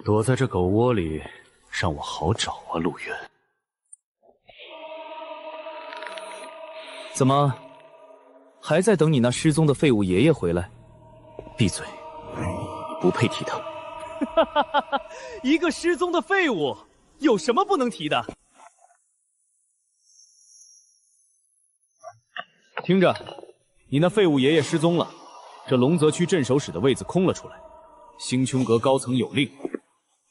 躲在这狗窝里，让我好找啊，陆渊。怎么，还在等你那失踪的废物爷爷回来？闭嘴，你不配提他。哈哈哈哈！一个失踪的废物，有什么不能提的？听着，你那废物爷爷失踪了，这龙泽区镇守使的位子空了出来，星穹阁高层有令，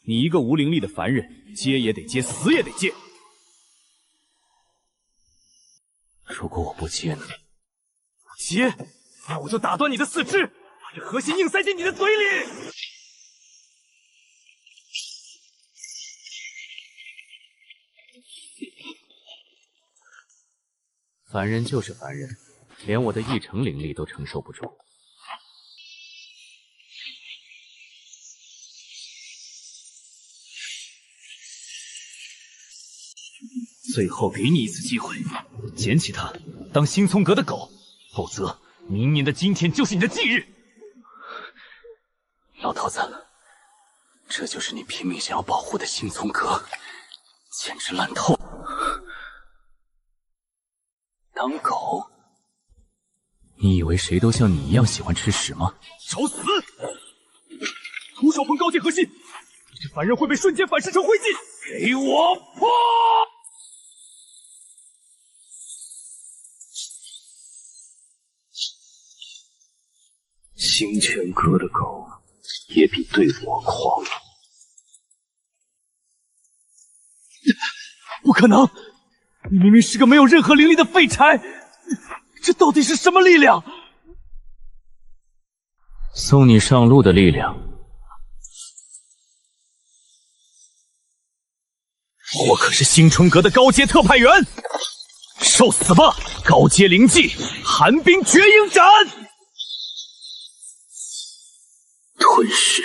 你一个无灵力的凡人，接也得接，死也得接。如果我不接呢？不接，那我就打断你的四肢，把这核心硬塞进你的嘴里。凡人就是凡人，连我的1成灵力都承受不住。最后给你一次机会，捡起它，当星聪阁的狗，否则明年的今天就是你的忌日。老头子，这就是你拼命想要保护的星聪阁，简直烂透了。当狗？你以为谁都像你一样喜欢吃屎吗？找死！徒手碰高阶核心，你这凡人会被瞬间反噬成灰烬。给我破！星泉阁的狗也比对我狂。不可能！你明明是个没有任何灵力的废柴，这到底是什么力量？送你上路的力量。我可是星春阁的高阶特派员，受死吧！高阶灵技寒冰绝影斩，吞噬。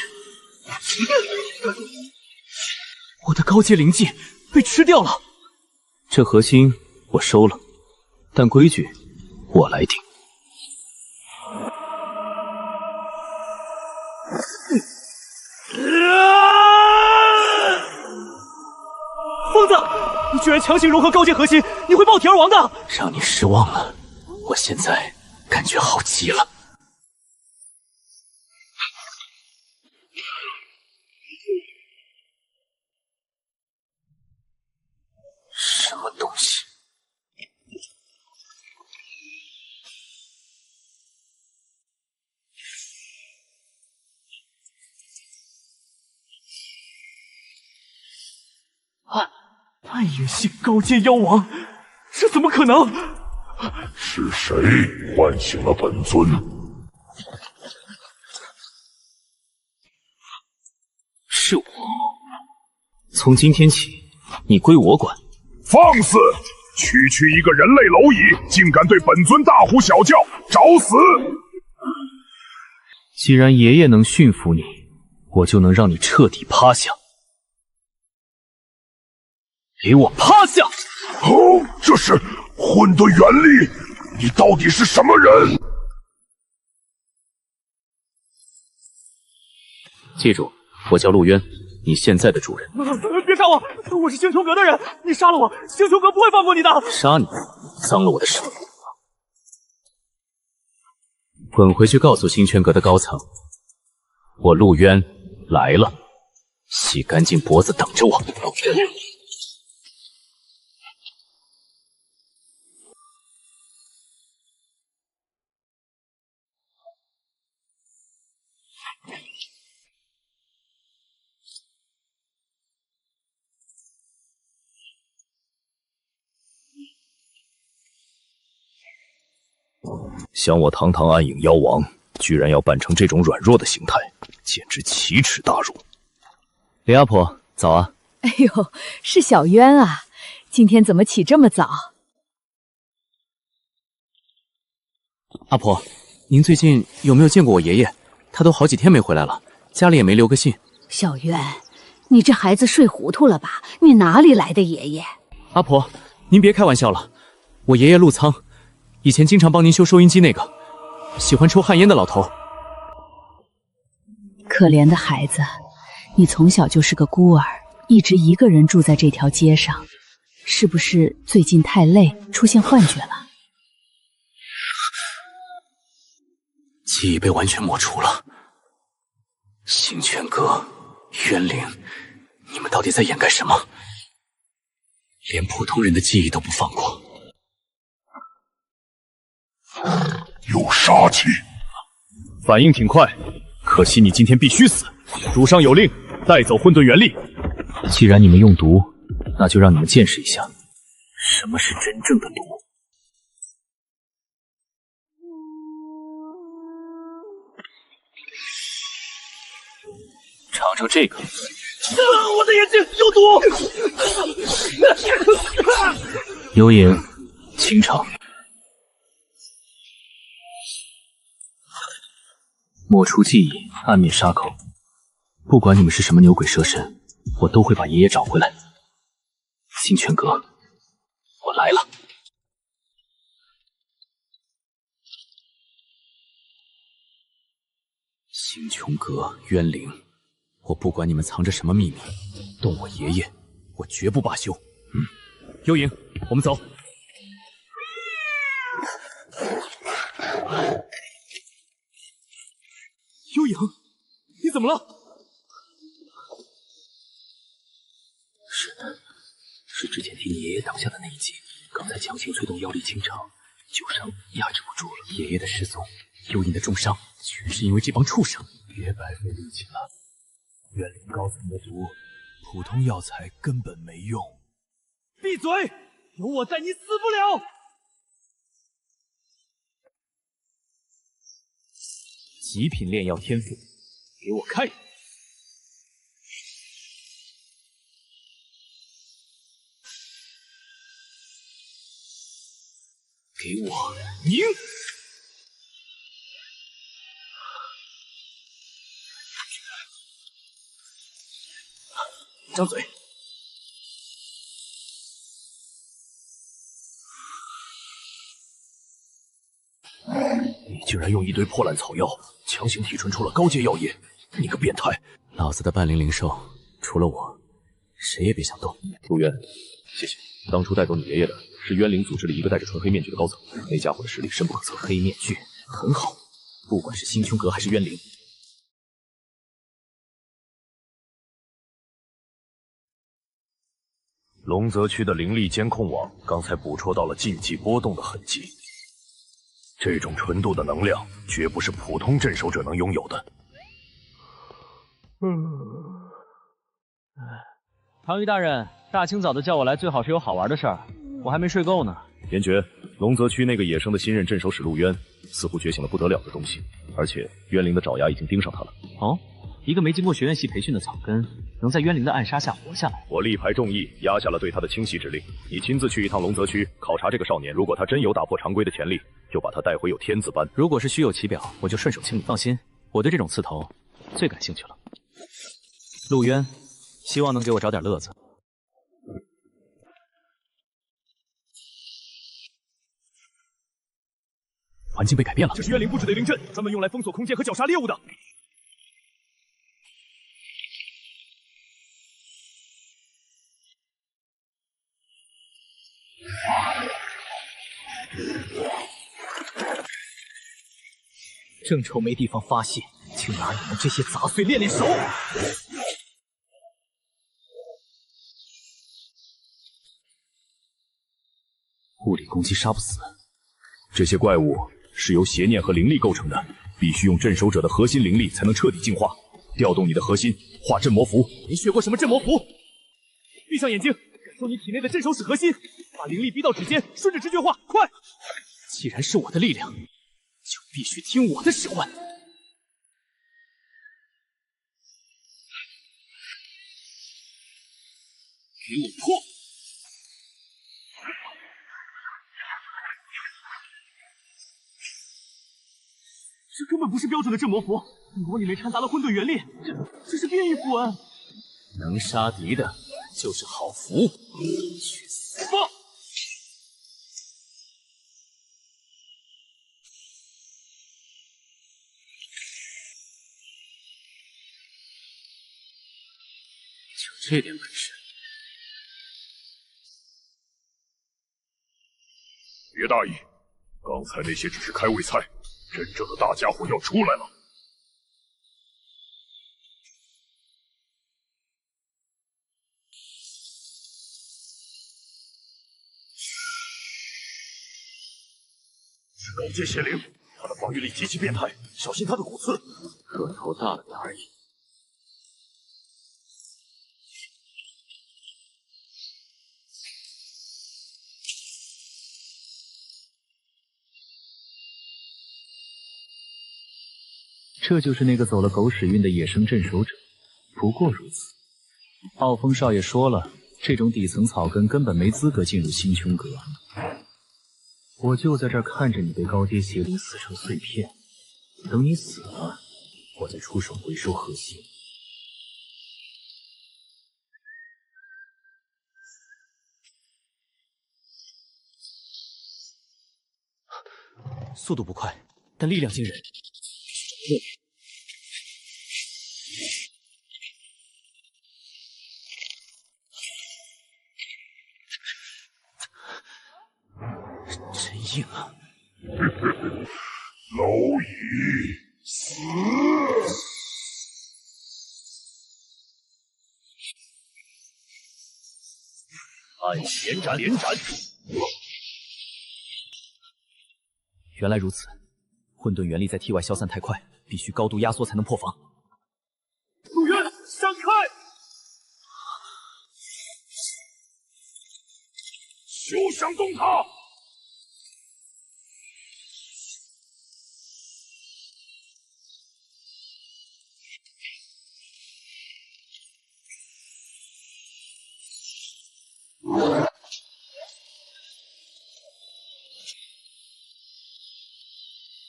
我的高阶灵技被吃掉了。这核心我收了，但规矩我来定。疯子，你居然强行融合高阶核心，你会爆体而亡的！让你失望了，我现在感觉好极了。什么东西？暗影系高阶妖王，这怎么可能？是谁唤醒了本尊？是我。从今天起，你归我管。放肆！区区一个人类蝼蚁，竟敢对本尊大呼小叫，找死！既然爷爷能驯服你，我就能让你彻底趴下。给我趴下！哦，这是混沌元力！你到底是什么人？记住，我叫陆渊，你现在的主人。别杀我！我是星穹阁的人，你杀了我，星穹阁不会放过你的。杀你，脏了我的手！滚回去告诉星泉阁的高层，我陆渊来了，洗干净脖子等着我。想我堂堂暗影妖王，居然要扮成这种软弱的形态，简直奇耻大辱！李阿婆，早啊！哎呦，是小渊啊，今天怎么起这么早？阿婆，您最近有没有见过我爷爷？他都好几天没回来了，家里也没留个信。小渊，你这孩子睡糊涂了吧？你哪里来的爷爷？阿婆，您别开玩笑了，我爷爷陆仓，以前经常帮您修收音机那个，喜欢抽旱烟的老头。可怜的孩子，你从小就是个孤儿，一直一个人住在这条街上，是不是最近太累，出现幻觉了？记忆被完全抹除了。星泉阁、渊灵，你们到底在掩盖什么？连普通人的记忆都不放过。有杀气，反应挺快，可惜你今天必须死。主上有令，带走混沌元力。既然你们用毒，那就让你们见识一下，什么是真正的毒。尝尝这个。我的眼睛有毒！幽影，清场。抹除记忆，暗灭杀口。不管你们是什么牛鬼蛇神，我都会把爷爷找回来。星泉阁，我来了。星穹阁、渊灵，我不管你们藏着什么秘密，动我爷爷，我绝不罢休。幽影，我们走。幽影，你怎么了？是之前替你爷爷挡下的那一击，刚才强行催动妖力清场，旧伤压制不住了。爷爷的失踪，幽影的重伤，全是因为这帮畜生。别白费力气了，渊灵高层的毒，普通药材根本没用。闭嘴！有我在，你死不了。极品炼药天赋，给我开！给我拧！张嘴！你居然用一堆破烂草药强行提纯出了高阶药液，你个变态！老子的半灵灵兽，除了我，谁也别想动。陆渊，谢谢。当初带走你爷爷的是渊灵组织里一个戴着纯黑面具的高层，那家伙的实力深不可测。黑面具很好，不管是星穹阁还是渊灵。龙泽区的灵力监控网刚才捕捉到了禁忌波动的痕迹，这种纯度的能量绝不是普通镇守者能拥有的。唐玉大人，大清早的叫我来，最好是有好玩的事儿，我还没睡够呢。言爵，龙泽区那个野生的新任镇守使陆渊，似乎觉醒了不得了的东西，而且渊灵的爪牙已经盯上他了。哦，一个没经过学院系培训的草根，能在渊灵的暗杀下活下来。我力排众议，压下了对他的清洗指令。你亲自去一趟龙泽区，考察这个少年，如果他真有打破常规的潜力，就把他带回有天字班。如果是虚有其表，我就顺手清理。放心，我对这种刺头最感兴趣了。陆渊，希望能给我找点乐子。环境被改变了，这是渊灵布置的灵阵，专门用来封锁空间和绞杀猎物的。正愁没地方发泄，就拿你们这些杂碎练练手。物理攻击杀不死，这些怪物是由邪念和灵力构成的，必须用镇守者的核心灵力才能彻底净化。调动你的核心，化镇魔符。没学过什么镇魔符？闭上眼睛，感受你体内的镇守使核心，把灵力逼到指尖，顺着直觉化，快！既然是我的力量，就必须听我的使唤。给我破！这根本不是标准的镇魔符，魔里面掺杂了混沌元力，这是变异符文。能杀敌的就是好符，去死吧！这点本事？别大意，刚才那些只是开胃菜，真正的大家伙要出来了。是高阶邪灵，他的防御力极其变态，小心他的骨刺。个头大了点而已。这就是那个走了狗屎运的野生镇守者，不过如此。傲风少爷说了，这种底层草根根本没资格进入星穹阁。我就在这儿看着你被高阶邪灵撕成碎片，等你死了，我再出手回收核心。速度不快，但力量惊人。真硬啊！蝼蚁死！按连斩，连斩！原来如此，混沌元力在体外消散太快，必须高度压缩才能破防。陆渊，闪开！休想动他！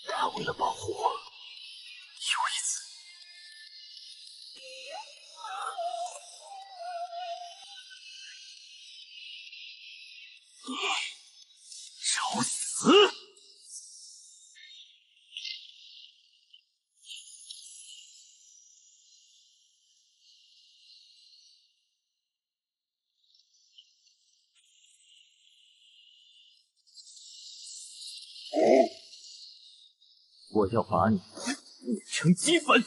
他为了保护我，又一次。你找死！我要把你碾成齑粉！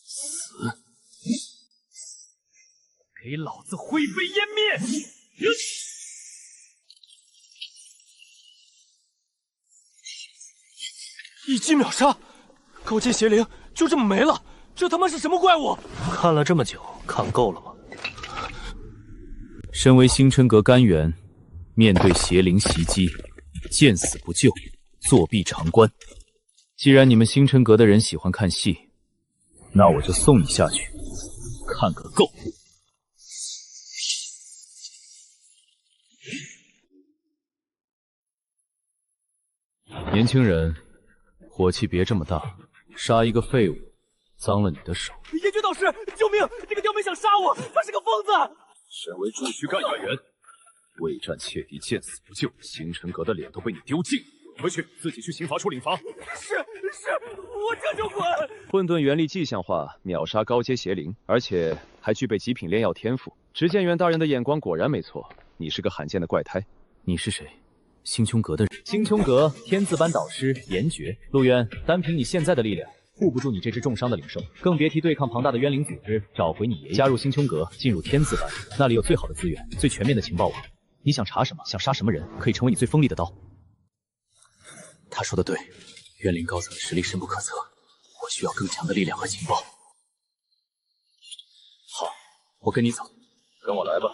死！给老子灰飞烟灭！一击秒杀，高阶邪灵就这么没了，这他妈是什么怪物？看了这么久，看够了吗？身为星辰阁干员，面对邪灵袭击，见死不救，作壁长观。既然你们星辰阁的人喜欢看戏，那我就送你下去，看个够。年轻人，火气别这么大，杀一个废物，脏了你的手。阎君导师，救命！这个刁民想杀我，他是个疯子！身为驻区干员，为战切敌，见死不救，星辰阁的脸都被你丢尽。回去自己去刑罚处领罚。是，我这就滚！混沌元力迹象化，秒杀高阶邪灵，而且还具备极品炼药天赋。执剑元大人的眼光果然没错，你是个罕见的怪胎。你是谁？星穹阁的人。星穹阁天字班导师严爵。陆渊，单凭你现在的力量，护不住你这只重伤的灵兽，更别提对抗庞大的冤灵组织。找回你爷爷，加入星穹阁，进入天字班，那里有最好的资源，最全面的情报网。你想查什么，想杀什么人，可以成为你最锋利的刀。他说的对，冤灵高层的实力深不可测，我需要更强的力量和情报。好，我跟你走。跟我来吧。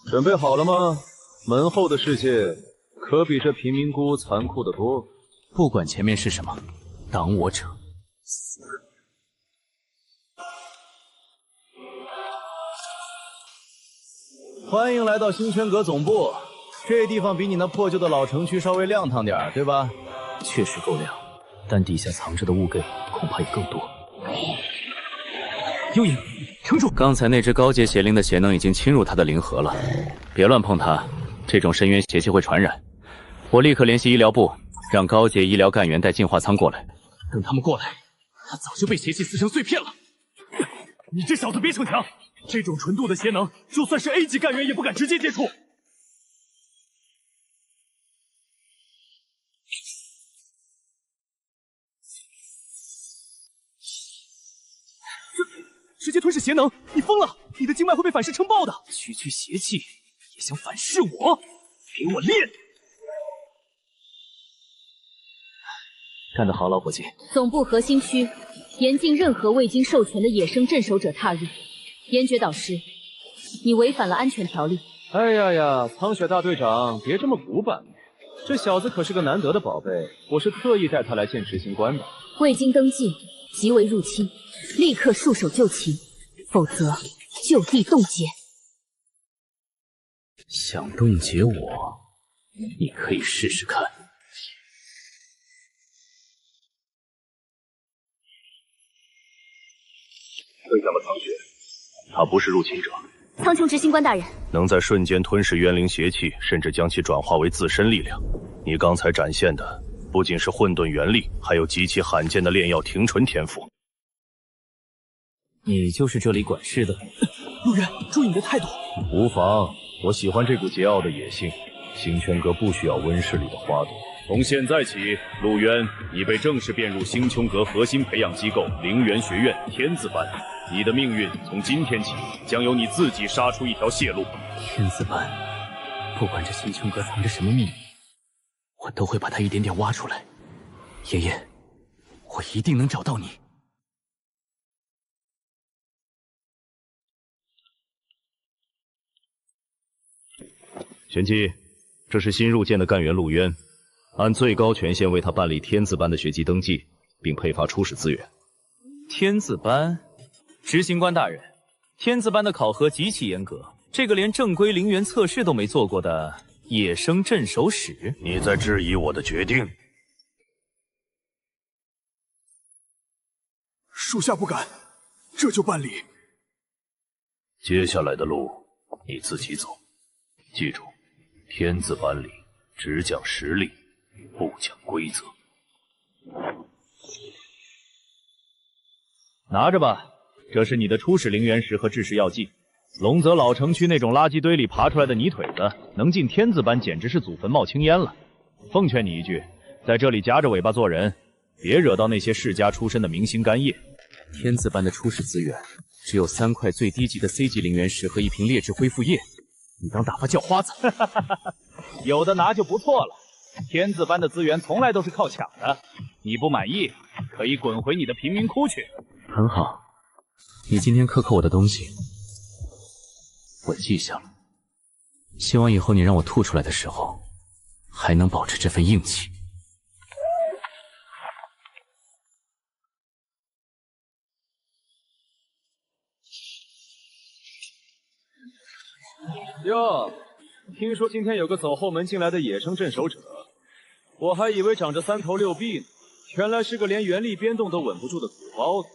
准备好了吗？门后的世界可比这贫民窟残酷得多。不管前面是什么，挡我者死。欢迎来到星泉阁总部，这地方比你那破旧的老城区稍微亮堂点，对吧？确实够亮，但底下藏着的物件恐怕也更多。幽影，撑住！刚才那只高阶邪灵的邪能已经侵入他的灵核了，别乱碰它，这种深渊邪气会传染。我立刻联系医疗部，让高阶医疗干员带净化舱过来。等他们过来，他早就被邪气撕成碎片了。你这小子别逞强，这种纯度的邪能，就算是 A 级干员也不敢直接接触。直接吞噬邪能，你疯了！你的经脉会被反噬撑爆的。区区邪气也想反噬我？给我练！干得好，老伙计！总部核心区严禁任何未经授权的野生镇守者踏入。严爵导师，你违反了安全条例。哎呀呀，苍雪大队长，别这么古板，这小子可是个难得的宝贝，我是特意带他来见执行官的。未经登记即为入侵，立刻束手就擒，否则就地冻结。想冻结我，你可以试试看。对上了苍雪，他不是入侵者。苍穹执行官大人，能在瞬间吞噬冤灵邪气，甚至将其转化为自身力量。你刚才展现的不仅是混沌元力，还有极其罕见的炼药停纯天赋。你就是这里管事的？陆渊，注意你的态度。无妨，我喜欢这股桀骜的野性。星泉阁不需要温室里的花朵。从现在起，陆渊已被正式编入星穹阁核心培养机构灵元学院天字班。你的命运从今天起将由你自己杀出一条血路。天字班，不管这星穹阁藏着什么秘密，我都会把它一点点挖出来。爷爷，我一定能找到你。玄机，这是新入监的干员陆渊，按最高权限为他办理天字班的学籍登记，并配发初始资源。天字班，执行官大人，天字班的考核极其严格，这个连正规灵元测试都没做过的野生镇守使，你在质疑我的决定？属下不敢，这就办理。接下来的路你自己走，记住，天字班里只讲实力，不讲规则。拿着吧，这是你的初始灵元石和制式药剂。龙泽老城区那种垃圾堆里爬出来的泥腿子，能进天字班简直是祖坟冒青烟了。奉劝你一句，在这里夹着尾巴做人，别惹到那些世家出身的明星干叶。天字班的初始资源只有3块最低级的 C 级灵元石和1瓶劣质恢复液，你当打发叫花子？有的拿就不错了。天字班的资源从来都是靠抢的，你不满意可以滚回你的贫民窟去。很好，你今天克扣我的东西，我记下了。希望以后你让我吐出来的时候，还能保持这份硬气。哟，听说今天有个走后门进来的野生镇守者，我还以为长着3头6臂呢，原来是个连原力编动都稳不住的土包子。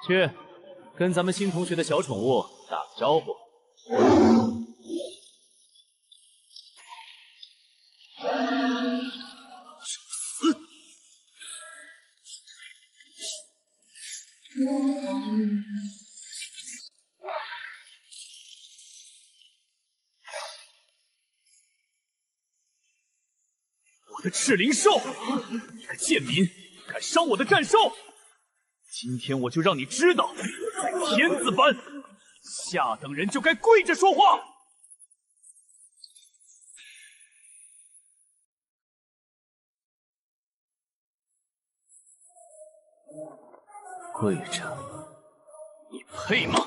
去，跟咱们新同学的小宠物打个招呼。我的赤灵兽，你个贱民，敢伤我的战兽！今天我就让你知道，在天字班，下等人就该跪着说话。跪着，你配吗？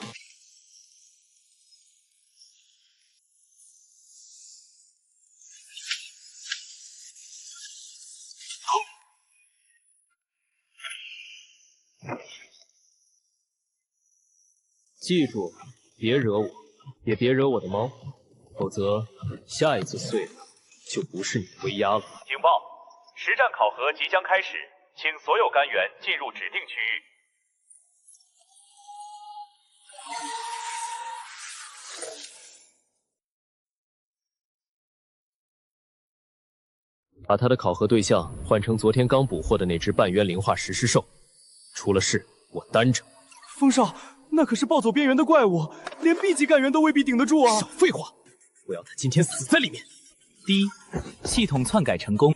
记住，别惹我，也别惹我的猫，否则下一次碎了就不是你的威压了。警报！实战考核即将开始，请所有干员进入指定区域。把他的考核对象换成昨天刚捕获的那只半渊灵化石狮兽，出了事我担着。风少，那可是暴走边缘的怪物，连 B 级干员都未必顶得住啊！少废话，我要他今天死在里面。第一，系统篡改成功。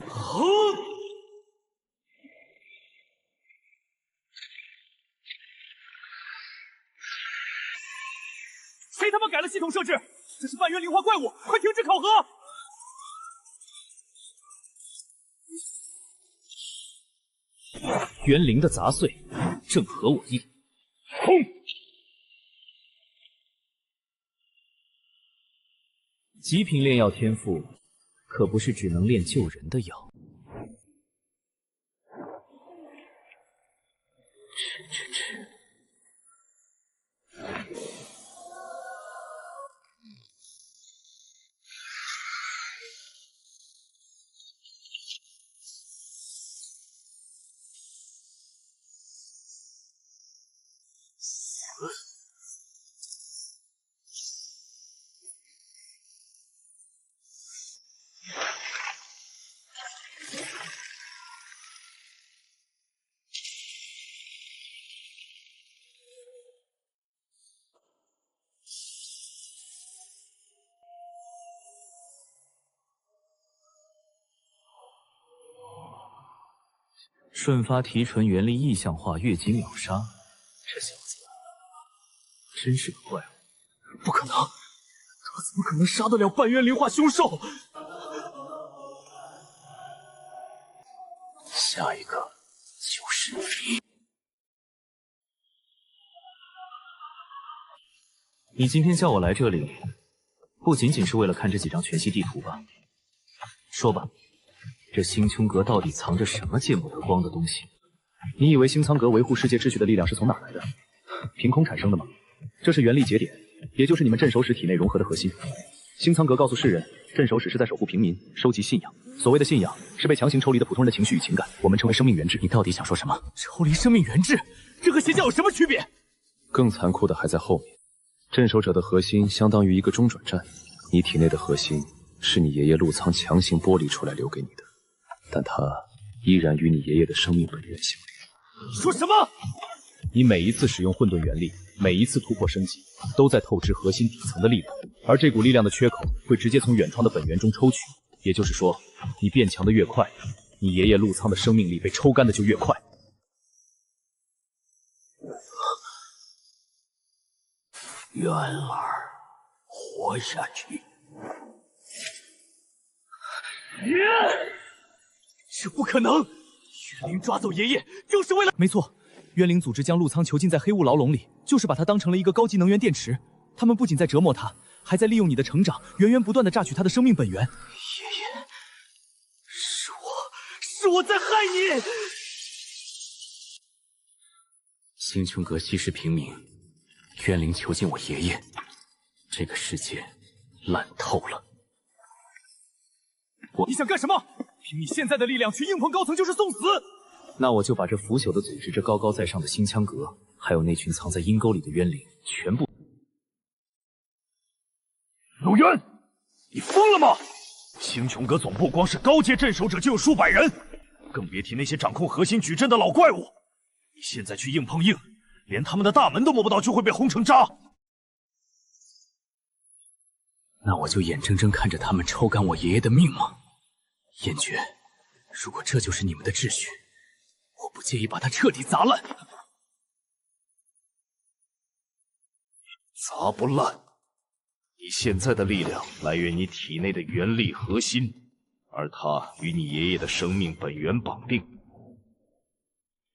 谁他妈改了系统设置？这是半渊灵化怪物，快停止考核！元灵的杂碎，正合我意。轰！极品炼药天赋，可不是只能炼救人的药。吃。瞬发提纯原力意象化，越级秒杀。这小子真是个怪物！不可能，他怎么可能杀得了半渊灵化凶兽？下一个就是你。你今天叫我来这里，不仅仅是为了看这几张全息地图吧？说吧。这星穹阁到底藏着什么见不得光的东西？你以为星苍阁维护世界秩序的力量是从哪来的？凭空产生的吗？这是元力节点，也就是你们镇守使体内融合的核心。星苍阁告诉世人，镇守使是在守护平民，收集信仰。所谓的信仰，是被强行抽离的普通人的情绪与情感，我们称为生命原质。你到底想说什么？抽离生命原质，这和邪教有什么区别？更残酷的还在后面。镇守者的核心相当于一个中转站，你体内的核心是你爷爷陆苍强行剥离出来留给你的。但它依然与你爷爷的生命本源相连。说什么？你每一次使用混沌元力，每一次突破升级，都在透支核心底层的力量，而这股力量的缺口会直接从原创的本源中抽取。也就是说，你变强的越快，你爷爷陆苍的生命力被抽干的就越快。元儿，活下去！这不可能！元灵抓走爷爷，就是为了……没错，渊灵组织将陆苍囚禁在黑雾牢笼里，就是把他当成了一个高级能源电池。他们不仅在折磨他，还在利用你的成长，源源不断的榨取他的生命本源。爷爷，是我在害你！星穹阁息事平民，渊灵囚禁我爷爷，这个世界烂透了。你想干什么？凭你现在的力量去硬碰高层就是送死！那我就把这腐朽的组织、这高高在上的星羌阁，还有那群藏在阴沟里的冤灵，全部……陆渊，你疯了吗？星穹阁总部光是高阶镇守者就有数百人，更别提那些掌控核心矩阵的老怪物。你现在去硬碰硬，连他们的大门都摸不到，就会被轰成渣。那我就眼睁睁看着他们抽干我爷爷的命吗？燕绝，如果这就是你们的秩序，我不介意把它彻底砸烂。砸不烂！你现在的力量来源你体内的元力核心，而它与你爷爷的生命本源绑定。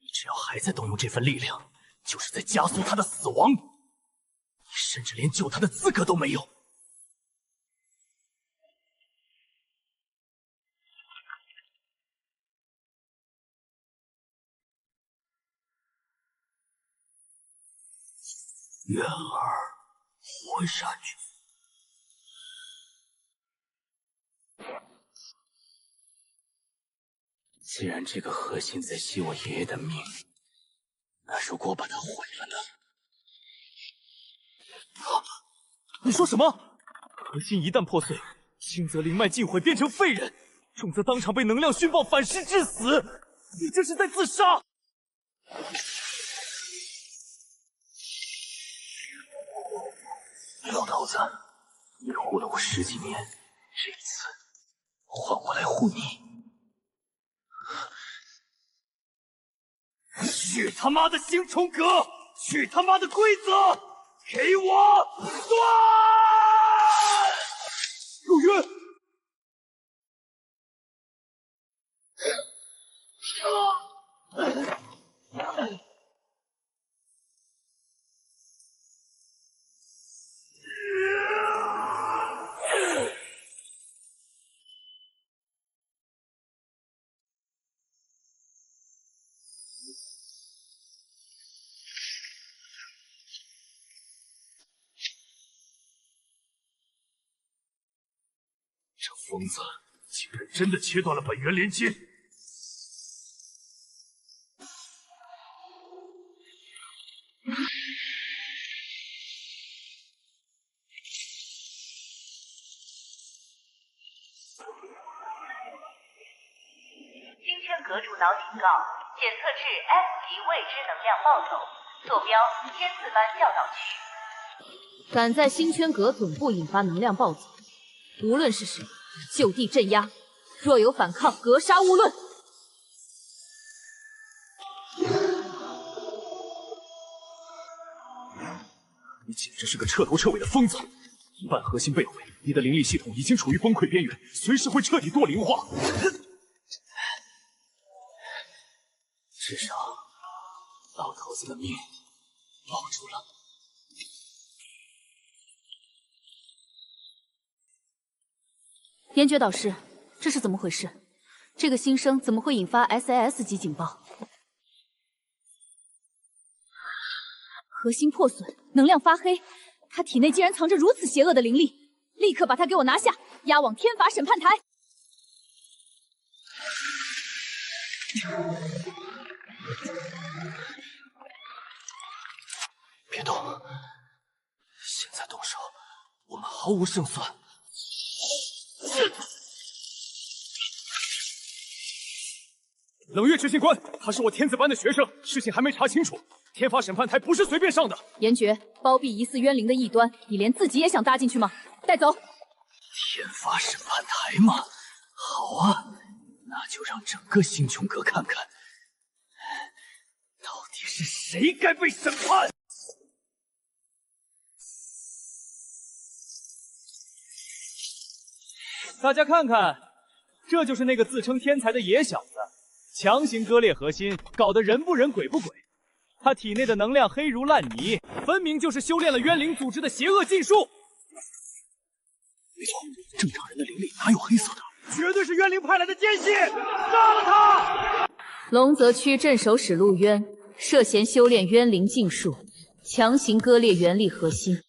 你只要还在动用这份力量，就是在加速他的死亡。你甚至连救他的资格都没有。元儿，活下去！既然这个核心在吸我爷爷的命，那如果把它毁了呢？你说什么？核心一旦破碎，轻则灵脉尽毁变成废人，重则当场被能量熏爆反噬致死。你这是在自杀！老头子，你护了我10几年，这一次换我来护你。去他妈的星穹阁！去他妈的规则！给我断！陆渊，这疯子竟然真的切断了本源连接！星圈阁主脑警告，检测至 F 级未知能量暴走，坐标天字班教导区。敢在星圈阁总部引发能量暴走，无论是谁，就地镇压。若有反抗，格杀勿论。你简直是个彻头彻尾的疯子！一半核心被毁，你的灵力系统已经处于崩溃边缘，随时会彻底堕灵化。至少，老头子的命保住了。岩诀导师，这是怎么回事？这个新生怎么会引发 SAS 级警报？核心破损，能量发黑，他体内竟然藏着如此邪恶的灵力！立刻把他给我拿下，押往天法审判台！别动！现在动手，我们毫无胜算。冷月执行官，他是我天子班的学生，事情还没查清楚。天法审判台不是随便上的。岩诀，包庇疑似冤灵的异端，你连自己也想搭进去吗？带走！天法审判台吗？好啊，那就让整个星穹阁看看，到底是谁该被审判。大家看看，这就是那个自称天才的野小子，强行割裂核心，搞得人不人鬼不鬼。他体内的能量黑如烂泥，分明就是修炼了冤灵组织的邪恶禁术。没错，正常人的灵力哪有黑色的？绝对是冤灵派来的奸细，杀了他！龙泽区镇守使陆渊涉嫌修炼冤灵禁术，强行割裂元力核心，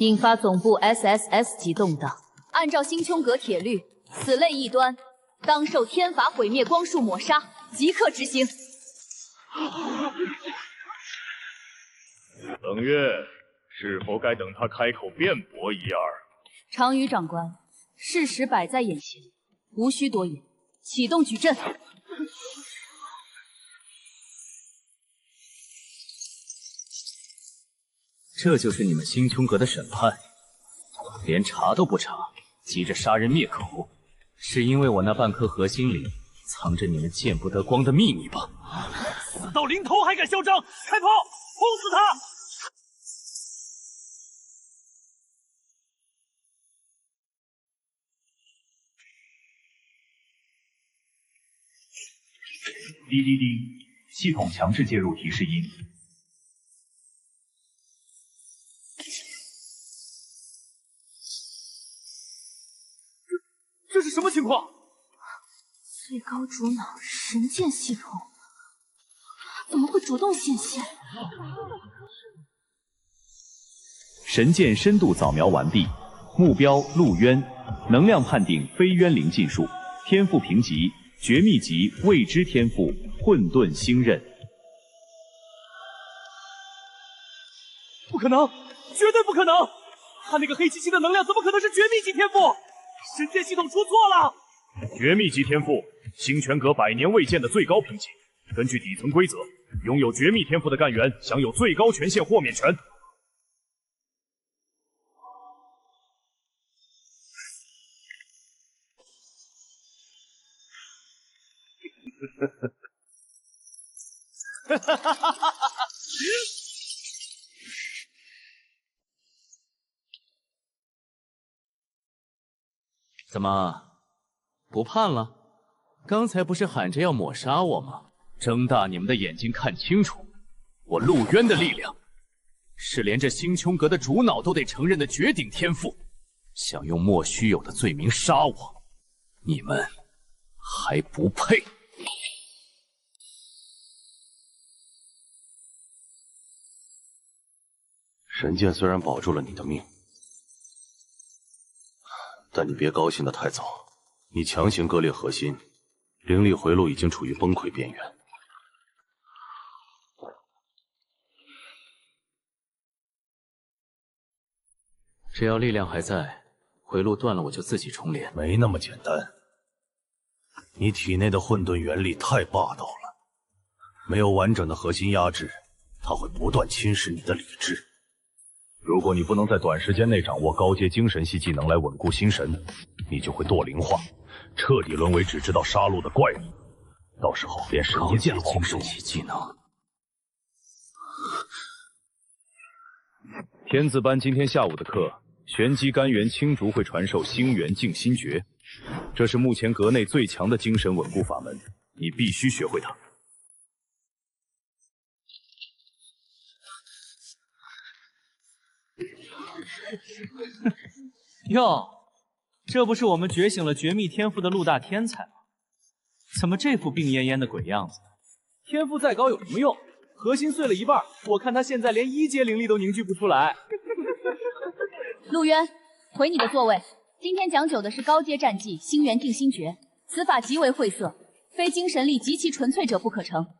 引发总部 SSS 级动荡。按照星穹阁铁律，此类异端当受天法毁灭光束抹杀，即刻执行。冷月，是否该等他开口辩驳一二？常宇长官，事实摆在眼前，无需多言，启动矩阵。这就是你们星穹阁的审判，连查都不查，急着杀人灭口，是因为我那半颗核心里藏着你们见不得光的秘密吧？死到临头还敢嚣张！开炮，轰死他！滴滴滴，系统强制介入提示音。这是什么情况？最高主脑神剑系统怎么会主动显现？神剑深度扫描完毕，目标陆渊，能量判定非冤灵禁术，天赋评级绝密级未知天赋混沌星刃。不可能，绝对不可能！他那个黑漆漆的能量怎么可能是绝密级天赋？神剑系统出错了！绝密级天赋，星泉阁100年未见的最高评级。根据底层规则，拥有绝密天赋的干员享有最高权限豁免权。怎么不判了？刚才不是喊着要抹杀我吗？睁大你们的眼睛看清楚，我陆渊的力量是连这星穹阁的主脑都得承认的绝顶天赋，想用莫须有的罪名杀我，你们还不配。神剑虽然保住了你的命，但你别高兴得太早。你强行割裂核心，灵力回路已经处于崩溃边缘。只要力量还在，回路断了我就自己重连。没那么简单。你体内的混沌元力太霸道了，没有完整的核心压制，它会不断侵蚀你的理智。如果你不能在短时间内掌握高阶精神系技能来稳固心神，你就会堕灵化，彻底沦为只知道杀戮的怪物。到时候连神剑都保不住。技能。天字班今天下午的课，玄机干元青竹会传授星元静心诀，这是目前阁内最强的精神稳固法门，你必须学会它。哟，这不是我们觉醒了绝密天赋的陆大天才吗？怎么这副病恹恹的鬼样子？天赋再高有什么用？核心碎了一半，我看他现在连1阶灵力都凝聚不出来。陆渊，回你的座位。今天讲究的是高阶战技星元定心诀，此法极为晦涩，非精神力极其纯粹者不可成。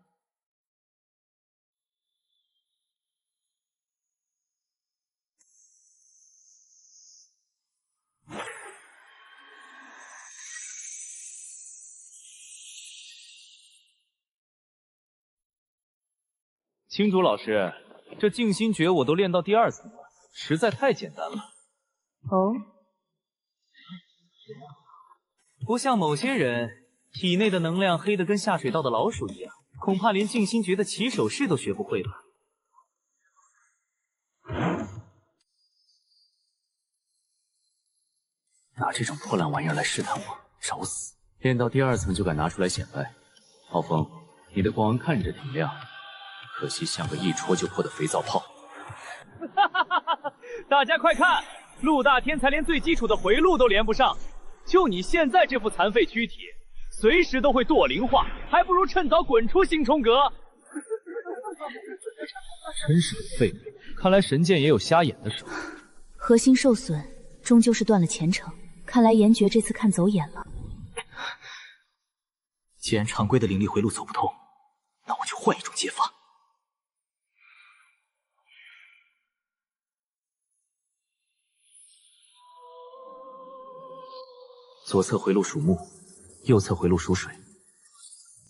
青竹老师，这静心诀我都练到第2层了，实在太简单了。哦，不像某些人体内的能量黑得跟下水道的老鼠一样，恐怕连静心诀的起手式都学不会吧。拿这种破烂玩意儿来试探我，找死！练到第2层就敢拿出来显摆，浩峰，你的光看着挺亮。可惜像个一戳就破的肥皂泡。大家快看，陆大天才连最基础的回路都连不上，就你现在这副残废躯体，随时都会堕灵化，还不如趁早滚出星冲阁。真是个废物，看来神剑也有瞎眼的时候。核心受损，终究是断了前程。看来颜爵这次看走眼了。既然常规的灵力回路走不通，那我就换一种解法。左侧回路属木，右侧回路属水。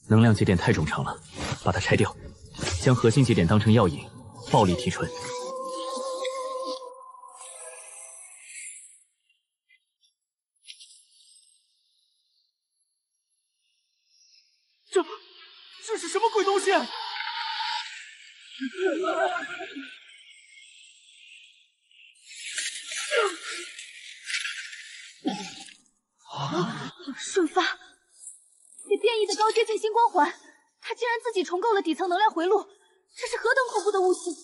能量节点太冗长了，把它拆掉，将核心节点当成药引，暴力提纯。这是什么鬼东西？瞬发，被变异的高阶静心光环，他竟然自己重构了底层能量回路，这是何等恐怖的悟性！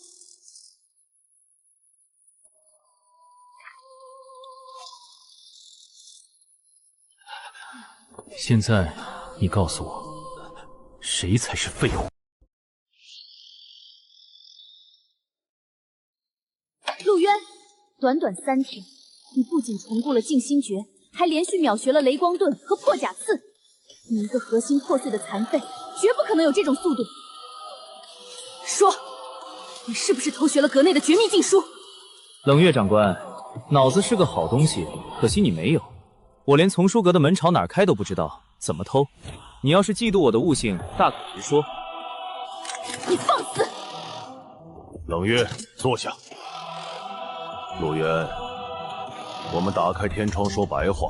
现在你告诉我，谁才是废物？陆渊，短短3天，你不仅重构了静心诀，还连续秒学了雷光盾和破甲刺，你一个核心破碎的残废，绝不可能有这种速度。说，你是不是偷学了阁内的绝密禁书？冷月长官，脑子是个好东西，可惜你没有。我连丛书阁的门朝哪儿开都不知道，怎么偷？你要是嫉妒我的悟性，大可直说。你放肆！冷月，坐下。陆渊，我们打开天窗说白话，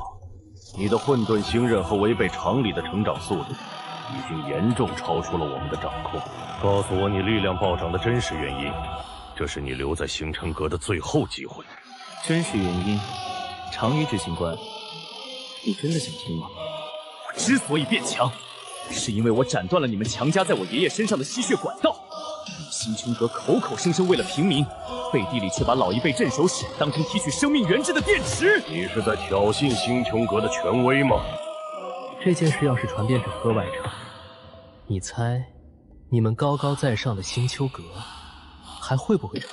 你的混沌星刃和违背常理的成长速度，已经严重超出了我们的掌控。告诉我你力量暴涨的真实原因，这是你留在星辰阁的最后机会。真实原因，长羽执行官，你真的想听吗？我之所以变强，是因为我斩断了你们强加在我爷爷身上的吸血管道。星穹阁口口声声为了平民，背地里却把老一辈镇守使当成提取生命原质的电池。你是在挑衅星穹阁的权威吗？这件事要是传遍整个外城，你猜你们高高在上的星丘阁还会不会传？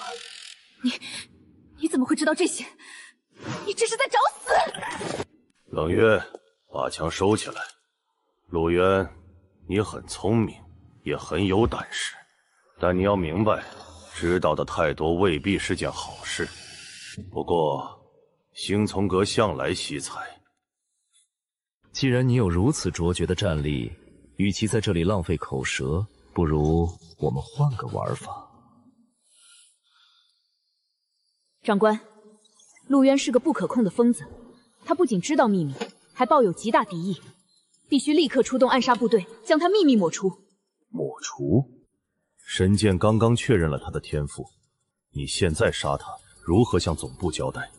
你怎么会知道这些？你这是在找死！冷月，把枪收起来。陆渊，你很聪明，也很有胆识，但你要明白，知道的太多未必是件好事。不过，星丛阁向来惜才。既然你有如此卓绝的战力，与其在这里浪费口舌，不如我们换个玩法。长官，陆渊是个不可控的疯子，他不仅知道秘密，还抱有极大敌意，必须立刻出动暗杀部队，将他秘密抹除。抹除？神剑刚刚确认了他的天赋，你现在杀他，如何向总部交代？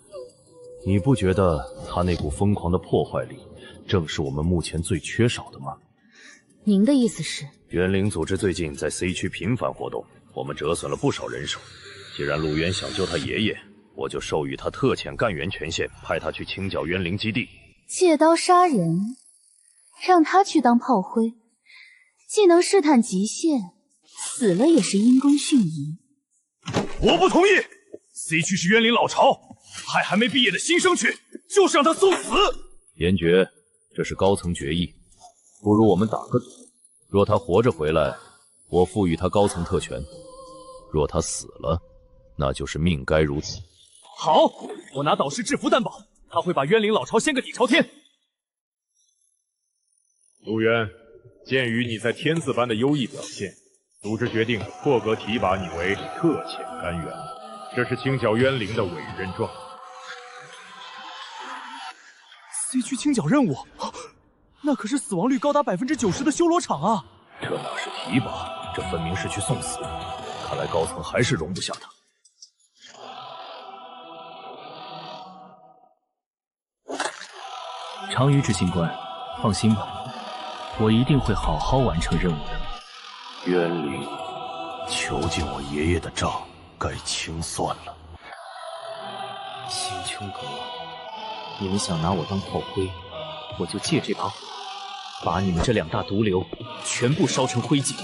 你不觉得他那股疯狂的破坏力，正是我们目前最缺少的吗？您的意思是？元灵组织最近在 C 区频繁活动，我们折损了不少人手。既然陆渊想救他爷爷，我就授予他特遣干员权限，派他去清剿渊灵基地。借刀杀人，让他去当炮灰，既能试探极限，死了也是因公殉义。我不同意 ！C 区是渊灵老巢，派还没毕业的新生去，就是让他送死。严爵，这是高层决议，不如我们打个赌，若他活着回来，我赋予他高层特权；若他死了，那就是命该如此。好，我拿导师制服担保，他会把渊灵老巢掀个底朝天。陆渊，鉴于你在天字班的优异表现，组织决定破格提拔你为特遣干员，这是清剿渊灵的委任状。C 区清剿任务，那可是死亡率高达90%的修罗场啊！这哪是提拔，这分明是去送死。看来高层还是容不下他。长羽执行官，放心吧，我一定会好好完成任务的。渊灵，囚禁我爷爷的账该清算了。星穹阁，你们想拿我当炮灰，我就借这把火，把你们这两大毒瘤全部烧成灰烬。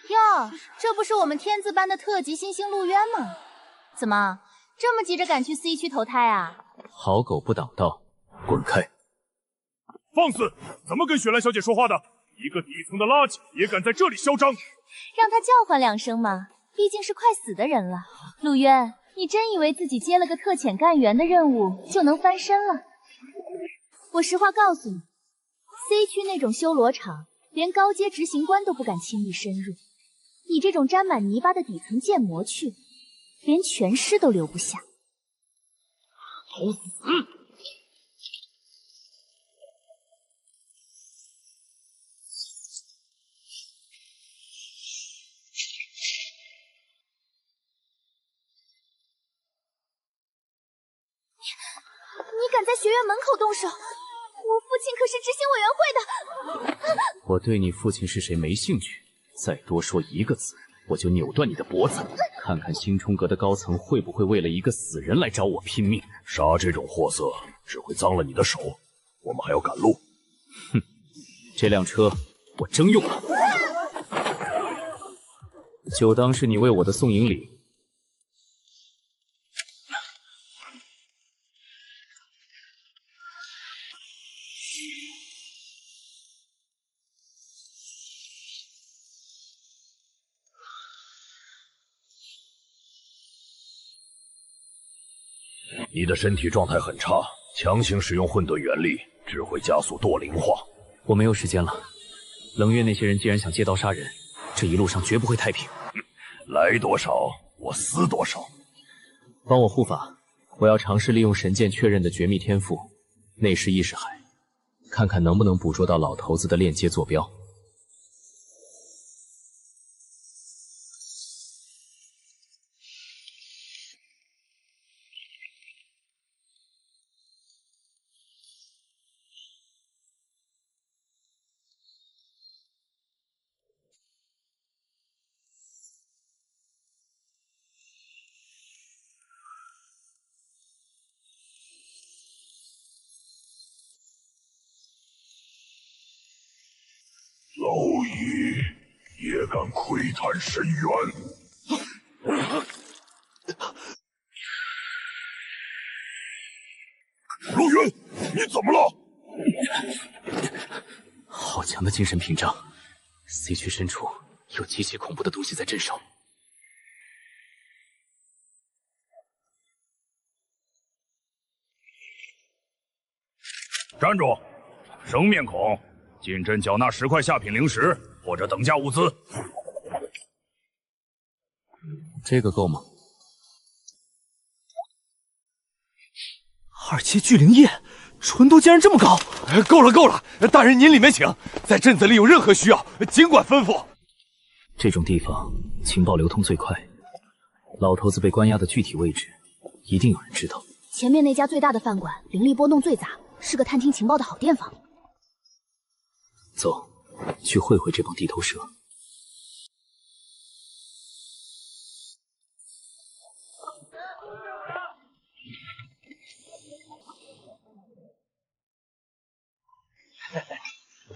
哟，这不是我们天字班的特级新星陆渊吗？怎么这么急着赶去 C 区投胎啊？好狗不挡道，滚开！放肆！怎么跟雪兰小姐说话的？一个底层的垃圾也敢在这里嚣张！让他叫唤两声嘛，毕竟是快死的人了。陆渊，你真以为自己接了个特遣干员的任务就能翻身了？我实话告诉你 ，C 区那种修罗场，连高阶执行官都不敢轻易深入。你这种沾满泥巴的底层剑魔去，连全尸都留不下。找死！你敢在学院门口动手？我父亲可是执行委员会的。我对你父亲是谁没兴趣，再多说一个字，我就扭断你的脖子，看看星冲阁的高层会不会为了一个死人来找我拼命。杀这种货色只会脏了你的手，我们还要赶路。哼，这辆车我征用了，就当是你为我的送迎礼。你的身体状态很差，强行使用混沌元力只会加速堕灵化。我没有时间了。冷月那些人既然想借刀杀人，这一路上绝不会太平。来多少，我撕多少。帮我护法，我要尝试利用神剑确认的绝密天赋内视意识海，看看能不能捕捉到老头子的链接坐标。蝼蚁也敢窥探深渊！陆渊，你怎么了？好强的精神屏障 ，C 区深处有极其恐怖的东西在镇守。站住！生面孔！进镇缴纳10块下品灵石或者等价物资。这个够吗？2阶聚灵液，纯度竟然这么高！够了够了，大人您里面请，在镇子里有任何需要尽管吩咐。这种地方情报流通最快，老头子被关押的具体位置一定有人知道。前面那家最大的饭馆灵力波动最杂，是个探听情报的好地方。走，去会会这帮地头蛇。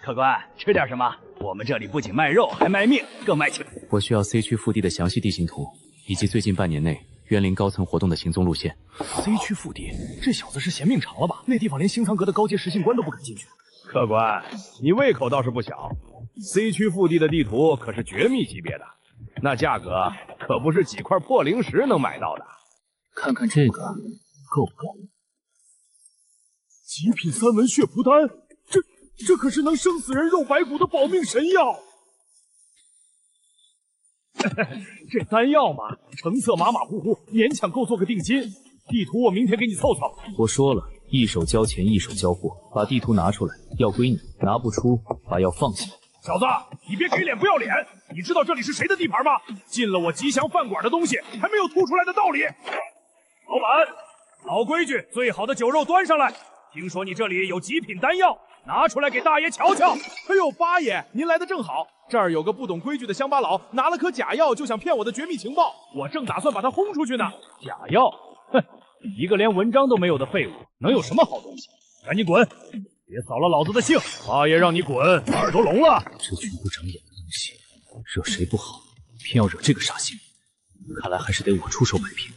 客官，吃点什么？我们这里不仅卖肉，还卖命，更卖情。我需要 C 区腹地的详细地形图，以及最近半年内渊灵高层活动的行踪路线。C 区腹地，这小子是嫌命长了吧？那地方连星苍阁的高阶实信官都不敢进去。客官，你胃口倒是不小。C 区腹地的地图可是绝密级别的，那价格可不是几块破灵石能买到的。看看这个够不够？极品3文血蒲丹，这可是能生死人肉白骨的保命神药。这丹药嘛，成色马马虎虎，勉强够做个定金。地图我明天给你凑凑。我说了。一手交钱，一手交货，把地图拿出来，药归你；拿不出，把药放下。小子，你别给脸不要脸！你知道这里是谁的地盘吗？进了我吉祥饭馆的东西，还没有吐出来的道理。老板，老规矩，最好的酒肉端上来。听说你这里有极品丹药，拿出来给大爷瞧瞧。哎呦，八爷，您来的正好，这儿有个不懂规矩的乡巴佬，拿了颗假药就想骗我的绝密情报，我正打算把他轰出去呢。假药？哼！一个连文章都没有的废物，能有什么好东西？赶紧滚！别扫了老子的兴！八爷让你滚，耳朵聋了！这群不长眼的东西，惹谁不好，偏要惹这个煞星。看来还是得我出手摆平。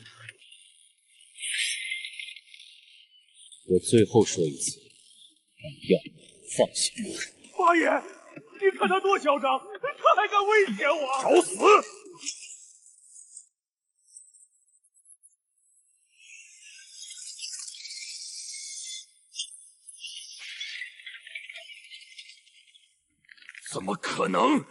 我最后说一次，把药放下。八爷，你看他多嚣张，他还敢威胁我！找死！怎么可能？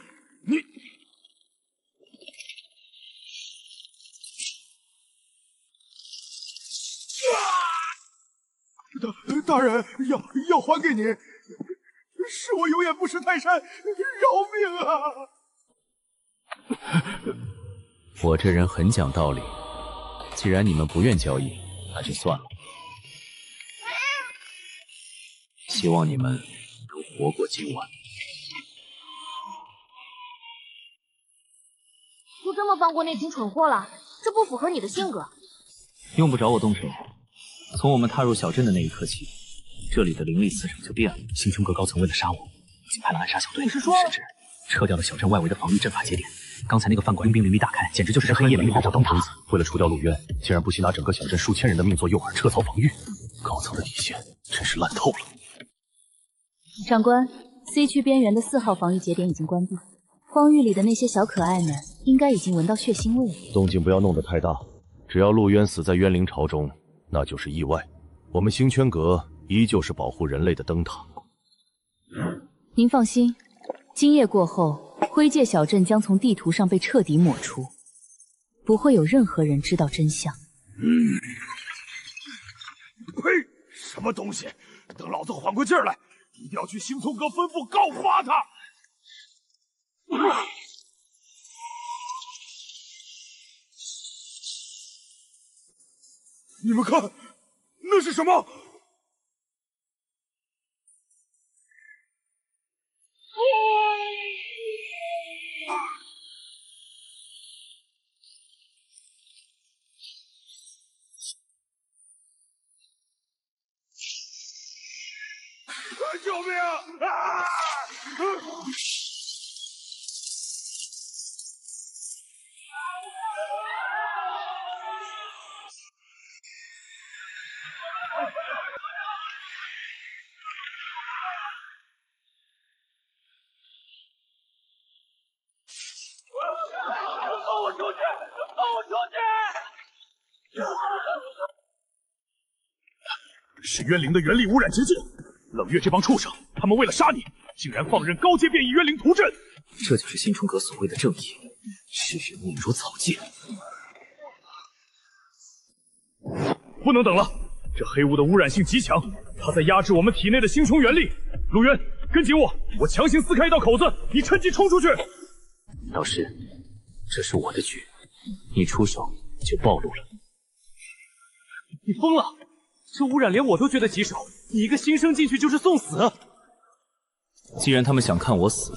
你大人，要还给您，是我有眼不识泰山，饶命啊！我这人很讲道理，既然你们不愿交易，那就算了。希望你们能活过今晚。出征么放过那群蠢货了？这不符合你的性格。用不着我动手。从我们踏入小镇的那一刻起，这里的灵力磁场就变了。星穹阁高层为了杀我，竟派了暗杀小队，你是说，甚至撤掉了小镇外围的防御阵法节点。刚才那个饭馆兵灵力大开，简直就是黑夜里爆火灯塔。为了除掉陆渊，竟然不惜拿整个小镇数千人的命做诱饵，撤槽防御。高层的底线真是烂透了。长官 ，C 区边缘的4号防御节点已经关闭，荒域里的那些小可爱们应该已经闻到血腥味了。动静不要弄得太大，只要陆渊死在冤灵巢中，那就是意外。我们星圈阁依旧是保护人类的灯塔。您放心，今夜过后，灰界小镇将从地图上被彻底抹除，不会有任何人知道真相。呸！什么东西？等老子缓过劲儿来，一定要去星穹阁吩咐告发他。你们看，那是什么？救命啊！放我出去！放我出去！是冤灵的原力污染结界。冷月这帮畜生，他们为了杀你，竟然放任高阶变异冤灵屠镇。这就是星穹阁所谓的正义，视人命如草芥。不能等了，这黑雾的污染性极强，它在压制我们体内的星穹元力。陆渊，跟紧我，我强行撕开一道口子，你趁机冲出去。导师，这是我的局，你出手就暴露了。你疯了！这污染连我都觉得棘手，你一个新生进去就是送死。既然他们想看我死，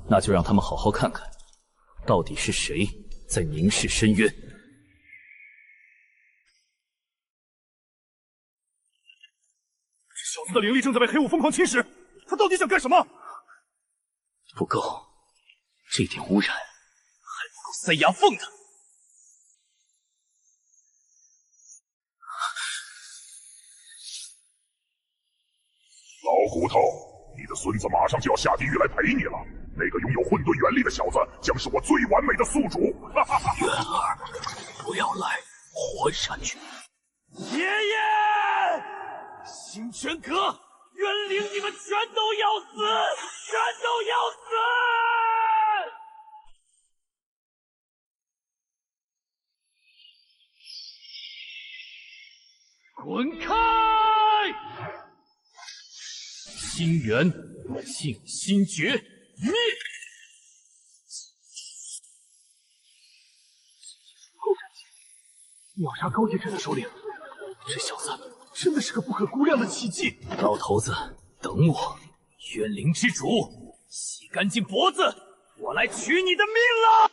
那就让他们好好看看，到底是谁在凝视深渊。这小子的灵力正在被黑雾疯狂侵蚀，他到底想干什么？不够，这点污染还不够塞牙缝的。老骨头，你的孙子马上就要下地狱来陪你了。那个拥有混沌元力的小子，将是我最完美的宿主。渊儿，不要来，活下去！爷爷，星泉阁冤灵，你们全都要死，全都要死！滚开！心源静心诀灭！秒杀高阶镇的首领，这小子真的是个不可估量的奇迹。老头子，等我！冤灵之主，洗干净脖子，我来取你的命了！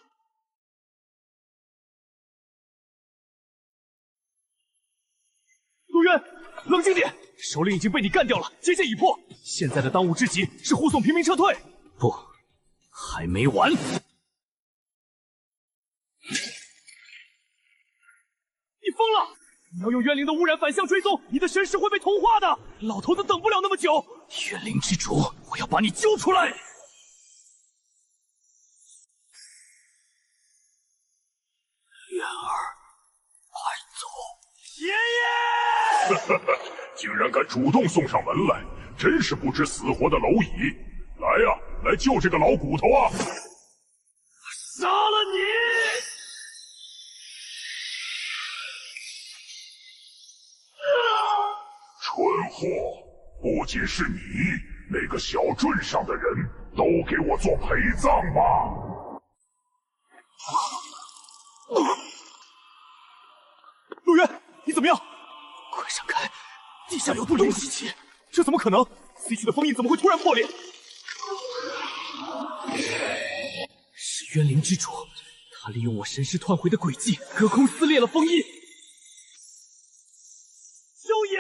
陆渊，冷静点！首领已经被你干掉了，结界已破。现在的当务之急是护送平民撤退。不，还没完！你疯了！你要用冤灵的污染反向追踪，你的神识会被同化的。老头子等不了那么久。冤灵之主，我要把你揪出来！渊儿，快走！爷爷！竟然敢主动送上门来，真是不知死活的蝼蚁！来呀，来救这个老骨头啊！杀了你！蠢货！不仅是你，那个小镇上的人都给我做陪葬吧！陆渊，你怎么样？快闪开！地下有东西奇，这怎么可能 ？C 区的封印怎么会突然破裂？是冤灵之主，他利用我神识团回的诡计，隔空撕裂了封印。收影！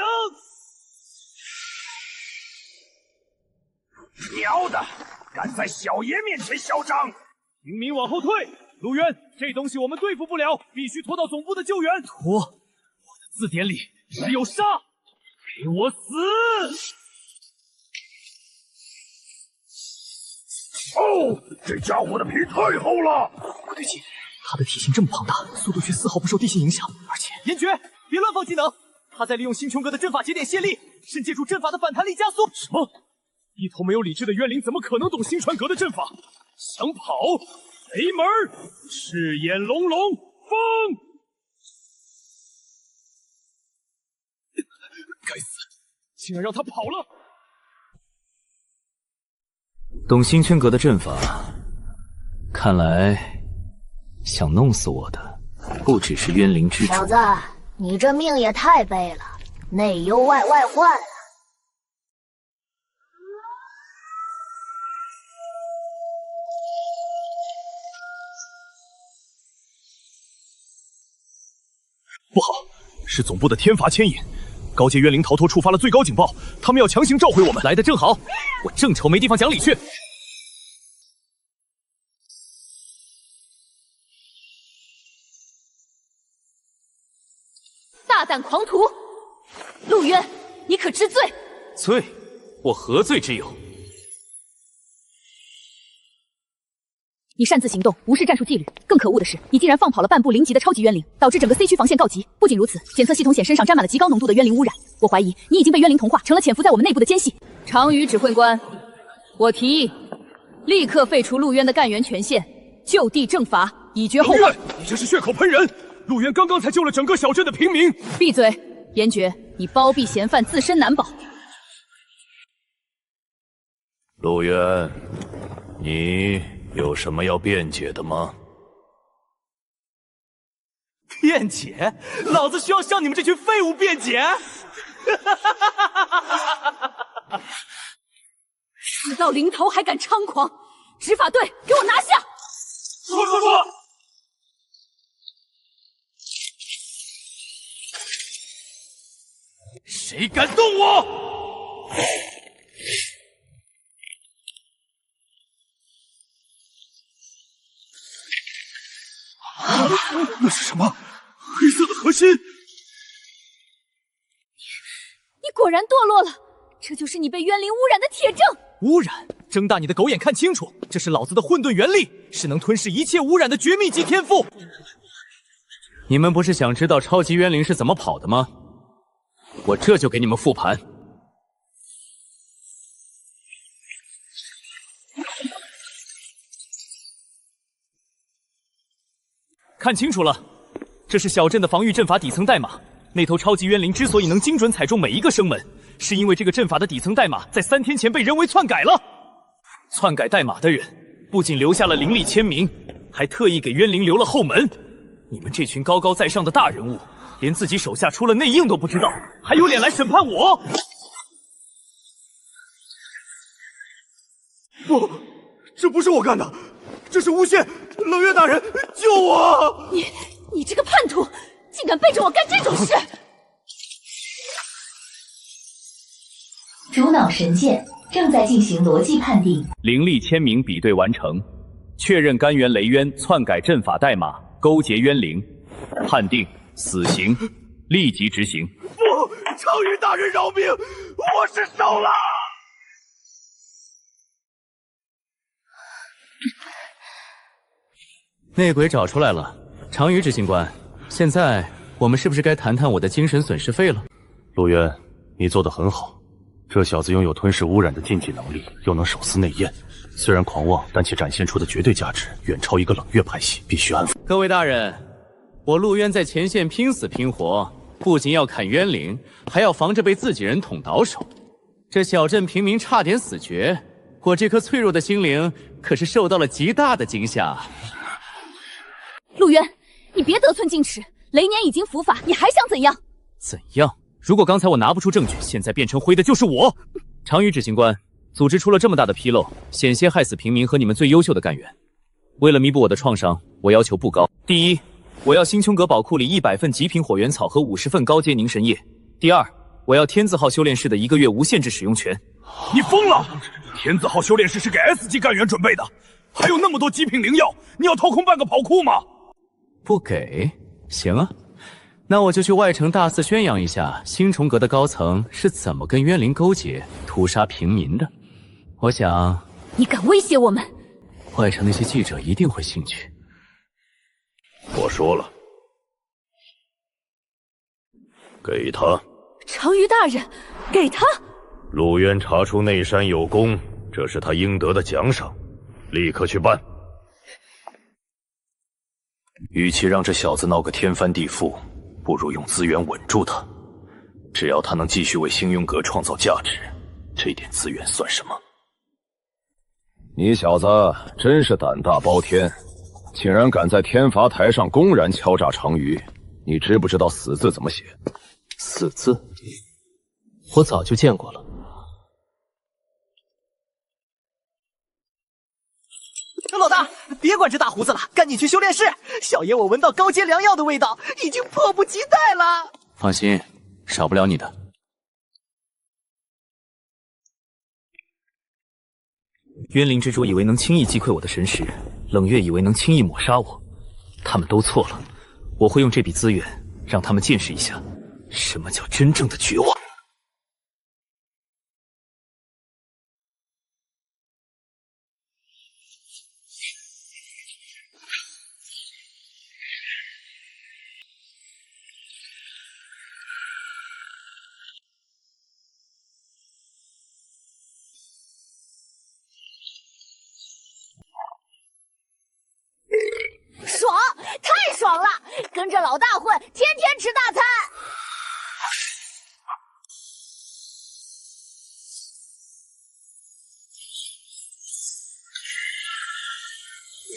喵的，敢在小爷面前嚣张！平民往后退！陆渊，这东西我们对付不了，必须拖到总部的救援。拖！我的字典里只有杀！给我死！哦，这家伙的皮太厚了。不对劲，他的体型这么庞大，速度却丝毫不受地形影响，而且严绝，别乱放技能！他在利用星穹阁的阵法节点泄力，甚借助阵法的反弹力加速。什么？一头没有理智的冤灵怎么可能懂星川阁的阵法？想跑？没门儿！赤眼龙龙风！该死，竟然让他跑了！懂星圈阁的阵法，看来想弄死我的不只是冤灵之主。小子，你这命也太背了，内忧外患啊！不好，是总部的天罚牵引。高阶冤灵逃脱触发了最高警报，他们要强行召回我们。来得正好，我正愁没地方讲理去。大胆狂徒，陆渊，你可知罪？罪？我何罪之有？你擅自行动，无视战术纪律。更可恶的是，你竟然放跑了半部0级的超级冤灵，导致整个 C 区防线告急。不仅如此，检测系统显身上沾满了极高浓度的冤灵污染。我怀疑你已经被冤灵同化，成了潜伏在我们内部的奸细。常宇指挥官，我提议立刻废除陆渊的干员权限，就地正法，以绝后患。你这是血口喷人！陆渊刚刚才救了整个小镇的平民。闭嘴，严爵，你包庇嫌犯，自身难保。陆渊，你有什么要辩解的吗？辩解？老子需要向你们这群废物辩解？死到临头还敢猖狂！执法队，给我拿下！说！谁敢动我？那是什么？黑色的核心！你果然堕落了，这就是你被冤灵污染的铁证。污染？睁大你的狗眼看清楚，这是老子的混沌元力，是能吞噬一切污染的绝密级天赋。你们不是想知道超级冤灵是怎么跑的吗？我这就给你们复盘。看清楚了，这是小镇的防御阵法底层代码。那头超级冤灵之所以能精准踩中每一个生门，是因为这个阵法的底层代码在3天前被人为篡改了。篡改代码的人不仅留下了灵力签名，还特意给冤灵留了后门。你们这群高高在上的大人物，连自己手下出了内应都不知道，还有脸来审判我？不，这不是我干的，这是诬陷！冷月大人，救我！你这个叛徒，竟敢背着我干这种事！主脑神剑正在进行逻辑判定，灵力签名比对完成，确认干员雷渊篡改阵法代码，勾结冤灵，判定死刑，立即执行。不，常宇大人饶命，我失手了。内鬼找出来了，常宇执行官，现在我们是不是该谈谈我的精神损失费了？陆渊，你做得很好，这小子拥有吞噬污染的禁忌能力，又能手撕内焰，虽然狂妄，但其展现出的绝对价值远超一个冷月派系，必须安抚。各位大人，我陆渊在前线拼死拼活，不仅要砍冤灵，还要防着被自己人捅倒手。这小镇平民差点死绝，我这颗脆弱的心灵可是受到了极大的惊吓。陆渊，你别得寸进尺，雷年已经伏法，你还想怎样？怎样？如果刚才我拿不出证据，现在变成灰的就是我。常宇执行官，组织出了这么大的纰漏，险些害死平民和你们最优秀的干员。为了弥补我的创伤，我要求不高。第一，我要星穹阁宝库里100份极品火元草和50份高阶凝神液。第二，我要天字号修炼室的1个月无限制使用权。你疯了！天字号修炼室是给 S 级干员准备的，还有那么多极品灵药，你要掏空半个宝库吗？不给？行啊，那我就去外城大肆宣扬一下星穹阁的高层是怎么跟冤灵勾结、屠杀平民的。我想，你敢威胁我们？外城那些记者一定会兴趣。我说了，给他。常于大人，给他。陆渊查出内山有功，这是他应得的奖赏，立刻去办。与其让这小子闹个天翻地覆，不如用资源稳住他。只要他能继续为星云阁创造价值，这点资源算什么？你小子真是胆大包天，竟然敢在天罚台上公然敲诈常于！你知不知道死字怎么写？死字，我早就见过了。老大，别管这大胡子了，赶紧去修炼室。小爷我闻到高阶良药的味道，已经迫不及待了。放心，少不了你的。渊灵之主以为能轻易击溃我的神识，冷月以为能轻易抹杀我，他们都错了。我会用这笔资源让他们见识一下什么叫真正的绝望。爽，太爽了！跟着老大混，天天吃大餐。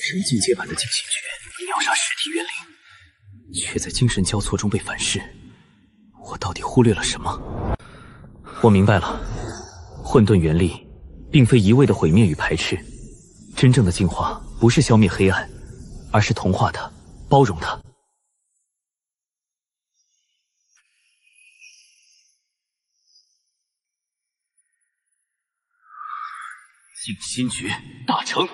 神境界版的惊心诀，秒杀实体冤灵，却在精神交错中被反噬。我到底忽略了什么？我明白了，混沌原力并非一味的毁灭与排斥，真正的进化不是消灭黑暗，而是同化它，包容它。静心诀大成。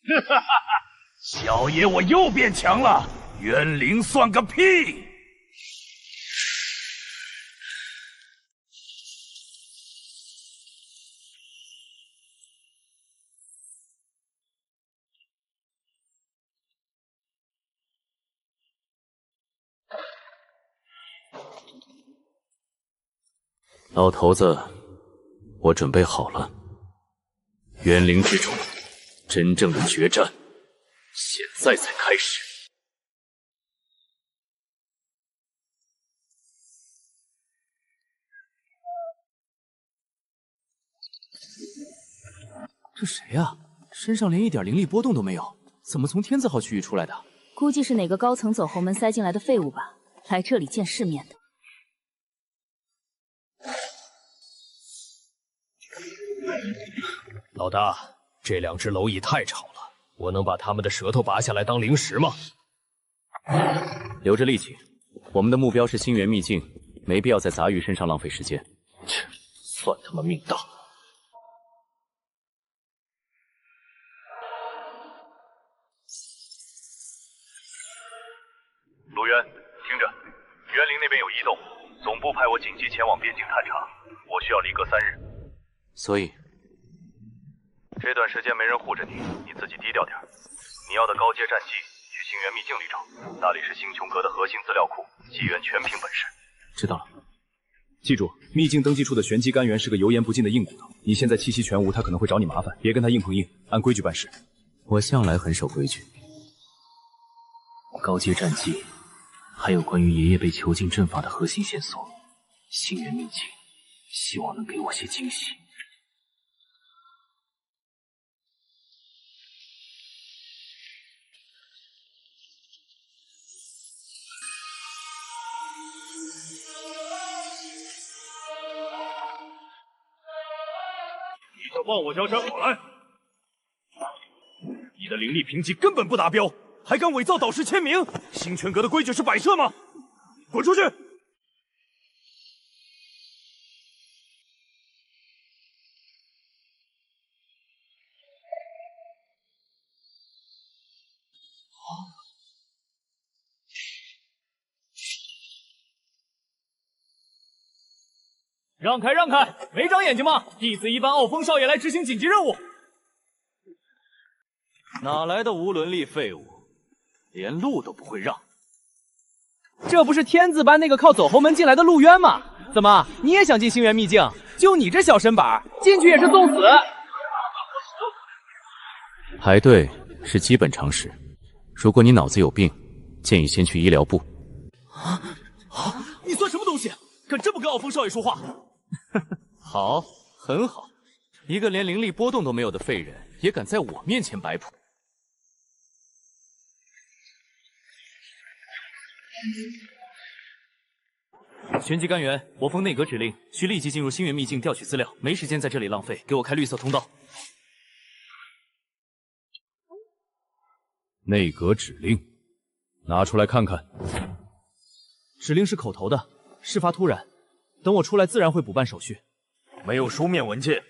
哈哈，小爷我又变强了，冤灵算个屁！老头子，我准备好了。冤灵之主，真正的决战，现在才开始。这谁呀？身上连一点灵力波动都没有，怎么从天字号区域出来的？估计是哪个高层走后门塞进来的废物吧，来这里见世面的。老大，这两只蝼蚁太吵了，我能把它们的舌头拔下来当零食吗？留着力气，我们的目标是星元秘境，没必要在杂鱼身上浪费时间。切，算他们命大。陆渊，听着，园林那边有异动，总部派我紧急前往边境探查，我需要离阁3日。所以，这段时间没人护着你，你自己低调点。你要的高阶战绩，去星元秘境里找，那里是星穹阁的核心资料库，纪元全凭本事。知道了。记住，秘境登记处的玄机干员是个油盐不进的硬骨头，你现在气息全无，他可能会找你麻烦，别跟他硬碰硬，按规矩办事。我向来很守规矩。高阶战绩，还有关于爷爷被囚禁阵法的核心线索，星元秘境，希望能给我些惊喜。抱我交山口来！你的灵力评级根本不达标，还敢伪造导师签名？星泉阁的规矩是摆设吗？滚出去！让开让开，没长眼睛吗？弟子一班傲风少爷来执行紧急任务。哪来的无伦力废物，连路都不会让？这不是天字班那个靠走后门进来的陆渊吗？怎么你也想进星元秘境？就你这小身板，进去也是送死。排队是基本常识，如果你脑子有病，建议先去医疗部。你算什么东西？敢这么跟傲风少爷说话？好，很好，一个连灵力波动都没有的废人，也敢在我面前摆谱。旋即干员，我奉内阁指令，需立即进入星元秘境调取资料，没时间在这里浪费，给我开绿色通道。内阁指令，拿出来看看。指令是口头的，事发突然，等我出来自然会补办手续。没有书面文件，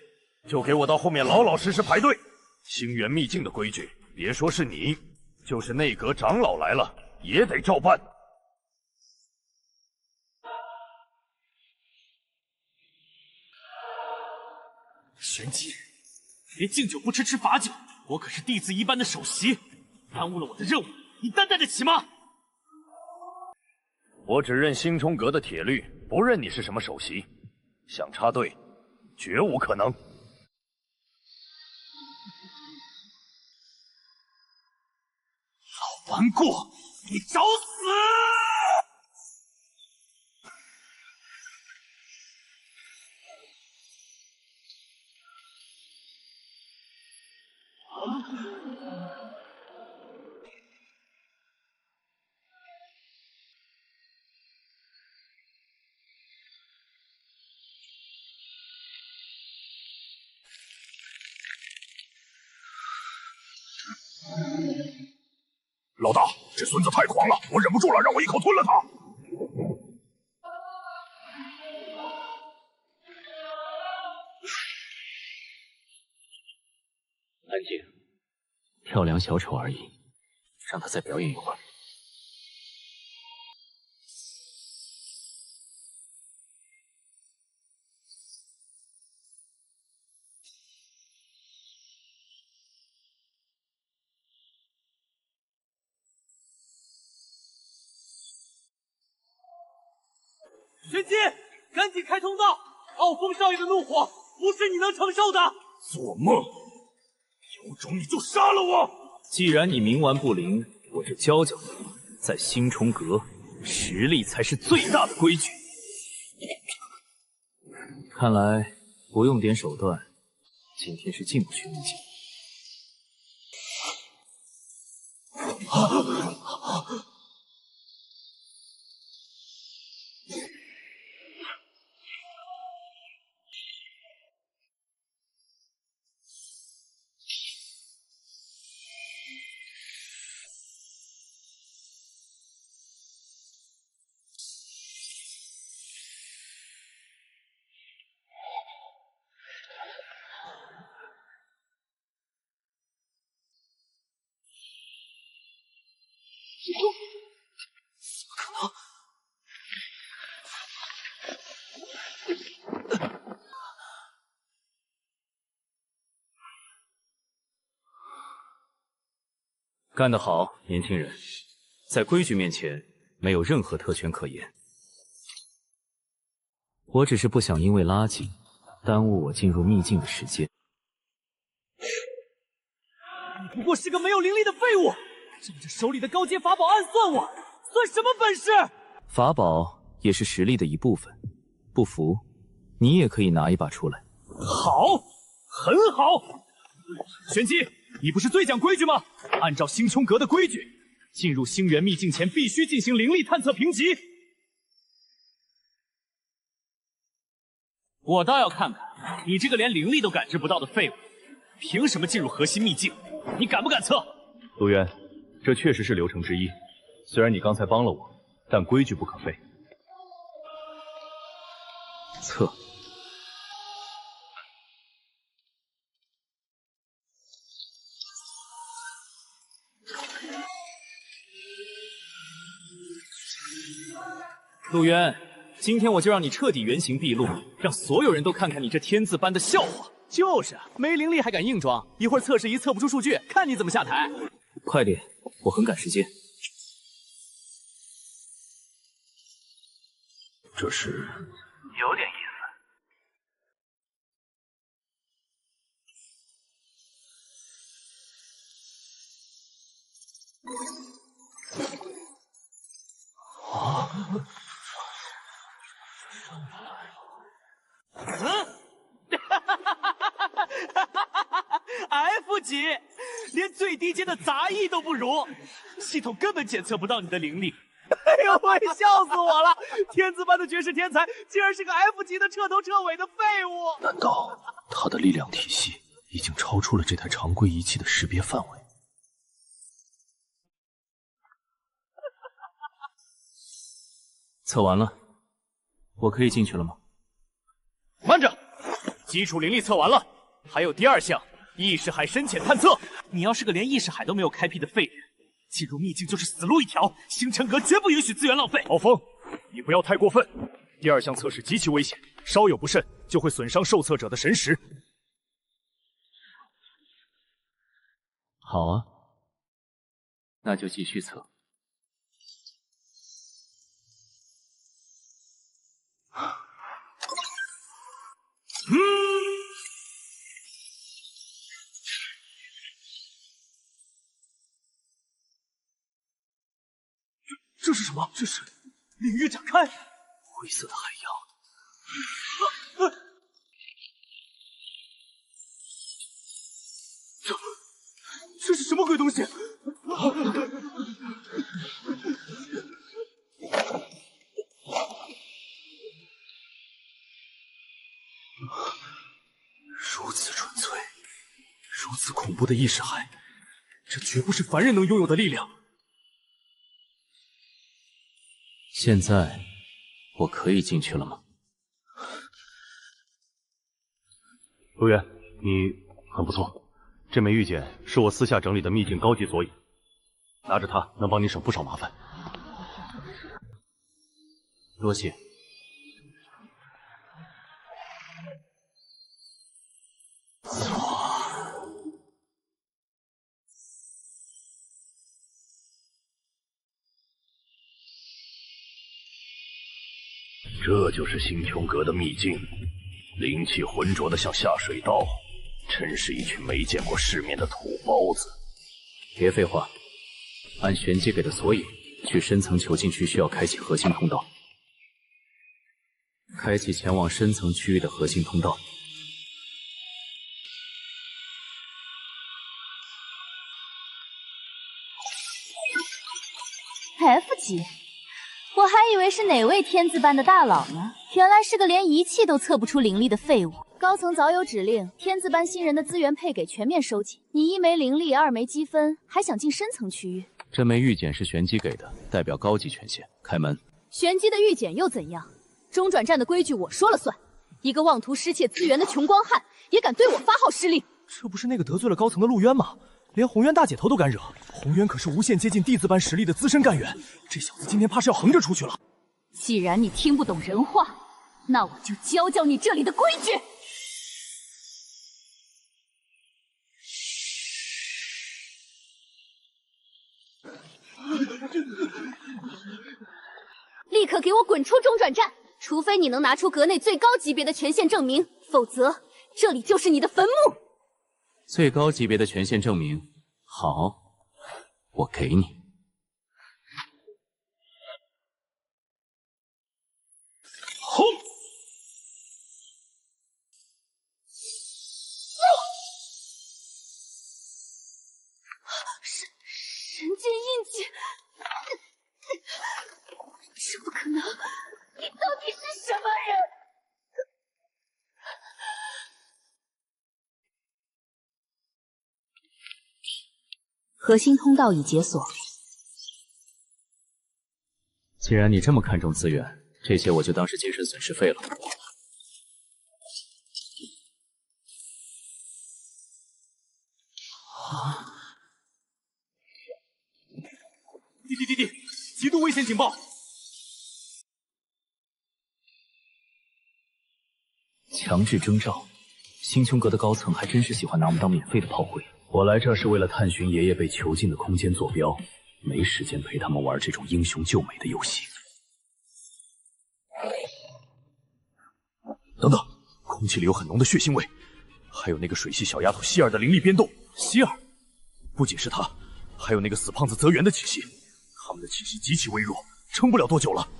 就给我到后面老老实实排队。星元秘境的规矩，别说是你，就是内阁长老来了，也得照办。玄机，别敬酒不吃吃罚酒，我可是弟子一班的首席，耽误了我的任务，你担待得起吗？我只认星冲阁的铁律，不认你是什么首席，想插队，绝无可能。老顽固，你找死！老大，这孙子太狂了，我忍不住了，让我一口吞了他。安静，跳梁小丑而已，让他再表演一会儿。玄机，赶紧开通道！傲风少爷的怒火不是你能承受的。做梦！有种你就杀了我！既然你冥顽不灵，我就教教你，在星冲阁，实力才是最大的规矩。看来不用点手段，今天是进不去秘境。干得好，年轻人！在规矩面前，没有任何特权可言。我只是不想因为垃圾耽误我进入秘境的时间。你不过是个没有灵力的废物，仗着手里的高阶法宝暗算我，算什么本事？法宝也是实力的一部分，不服，你也可以拿一把出来。好，很好。玄机，你不是最讲规矩吗？按照星冲阁的规矩，进入星元秘境前必须进行灵力探测评级。我倒要看看你这个连灵力都感知不到的废物，凭什么进入核心秘境？你敢不敢测？陆渊，这确实是流程之一。虽然你刚才帮了我，但规矩不可废。测。陆渊，今天我就让你彻底原形毕露，让所有人都看看你这天字班的笑话。就是没灵力还敢硬装，一会儿测试仪测不出数据，看你怎么下台。快点，我很赶时间。这是有点意F 级，连最低阶的杂役都不如，系统根本检测不到你的灵力。哎呦喂，笑死我了！天字班的绝世天才，竟然是个 F 级的彻头彻尾的废物！难道他的力量体系已经超出了这台常规仪器的识别范围？测完了，我可以进去了吗？慢着，基础灵力测完了，还有第二项意识海深浅探测。你要是个连意识海都没有开辟的废人，进入秘境就是死路一条。星辰阁绝不允许资源浪费。暴风，你不要太过分。第二项测试极其危险，稍有不慎就会损伤受测者的神识。好啊，那就继续测。这是什么？这是领域展开，灰色的海洋。这是什么鬼东西？如此纯粹，如此恐怖的意识海，这绝不是凡人能拥有的力量。现在我可以进去了吗？陆渊，你很不错。这枚玉简是我私下整理的秘境高级索引，拿着它能帮你省不少麻烦。多谢。这就是星穹阁的秘境，灵气浑浊的像下水道，真是一群没见过世面的土包子。别废话，按玄机给的索引去深层囚禁区需要开启核心通道，开启前往深层区域的核心通道。F 级，我还以为是哪位天字班的大佬呢，原来是个连仪器都测不出灵力的废物。高层早有指令，天字班新人的资源配给全面收紧。你1枚灵力，2枚积分，还想进深层区域？这枚玉简是玄机给的，代表高级权限。开门。玄机的玉简又怎样？中转站的规矩我说了算。一个妄图失窃资源的穷光汉，也敢对我发号施令？这不是那个得罪了高层的陆渊吗？连红渊大姐头都敢惹。红渊可是无限接近弟子班实力的资深干员，这小子今天怕是要横着出去了。既然你听不懂人话，那我就教教你这里的规矩。立刻给我滚出中转站！除非你能拿出阁内最高级别的权限证明，否则这里就是你的坟墓。最高级别的权限证明，好，我给你。轰！神剑印记，这不可能！你到底是什么人？核心通道已解锁。既然你这么看重资源，这些我就当是精神损失费了。滴，极度危险警报！强制征召，星穹阁的高层还真是喜欢拿我们当免费的炮灰。我来这是为了探寻爷爷被囚禁的空间坐标，没时间陪他们玩这种英雄救美的游戏。等等，空气里有很浓的血腥味，还有那个水系小丫头希尔的灵力变动。希尔，不仅是她，还有那个死胖子泽源的气息，他们的气息极其微弱，撑不了多久了。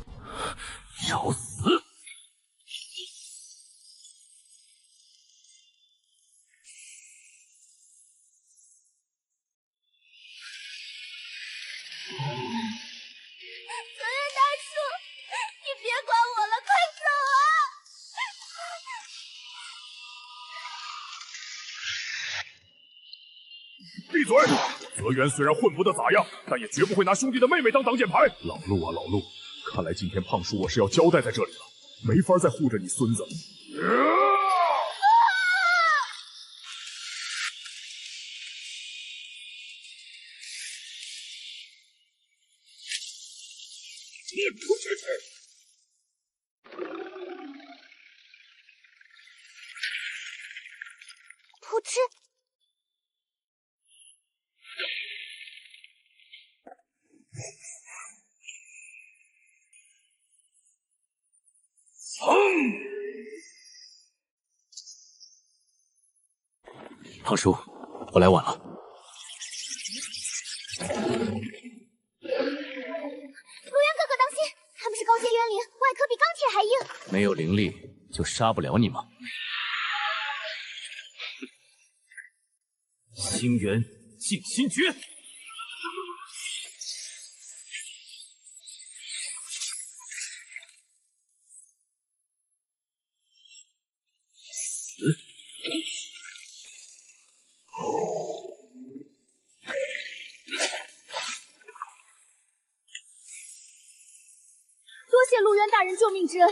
找死！闭嘴！泽源虽然混不得咋样，但也绝不会拿兄弟的妹妹当挡箭牌。老陆啊，老陆，看来今天胖叔我是要交代在这里了，没法再护着你孙子。出去！噗嗤！胖叔，我来晚了。陆渊哥哥，当心，他们是高阶渊灵，外壳比钢铁还硬。没有灵力就杀不了你吗？星元静心诀。多谢陆渊大人救命之恩，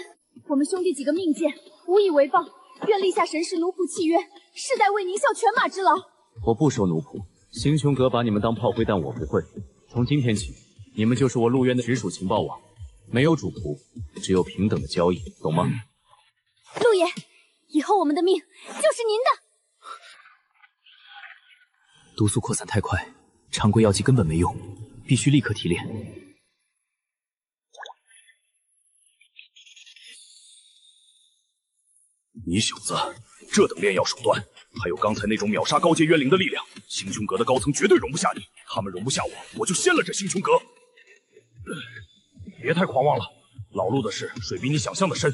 我们兄弟几个命贱，无以为报，愿立下神使奴仆契约，世代为您效犬马之劳。我不收奴仆，星穹阁把你们当炮灰，但我不会。从今天起，你们就是我陆渊的直属情报网，没有主仆，只有平等的交易，懂吗？陆爷，以后我们的命就是您的。毒素扩散太快，常规药剂根本没用，必须立刻提炼。你小子这等炼药手段，还有刚才那种秒杀高阶渊灵的力量，星穹阁的高层绝对容不下你。他们容不下我，我就掀了这星穹阁。别太狂妄了，老陆的事水比你想象的深。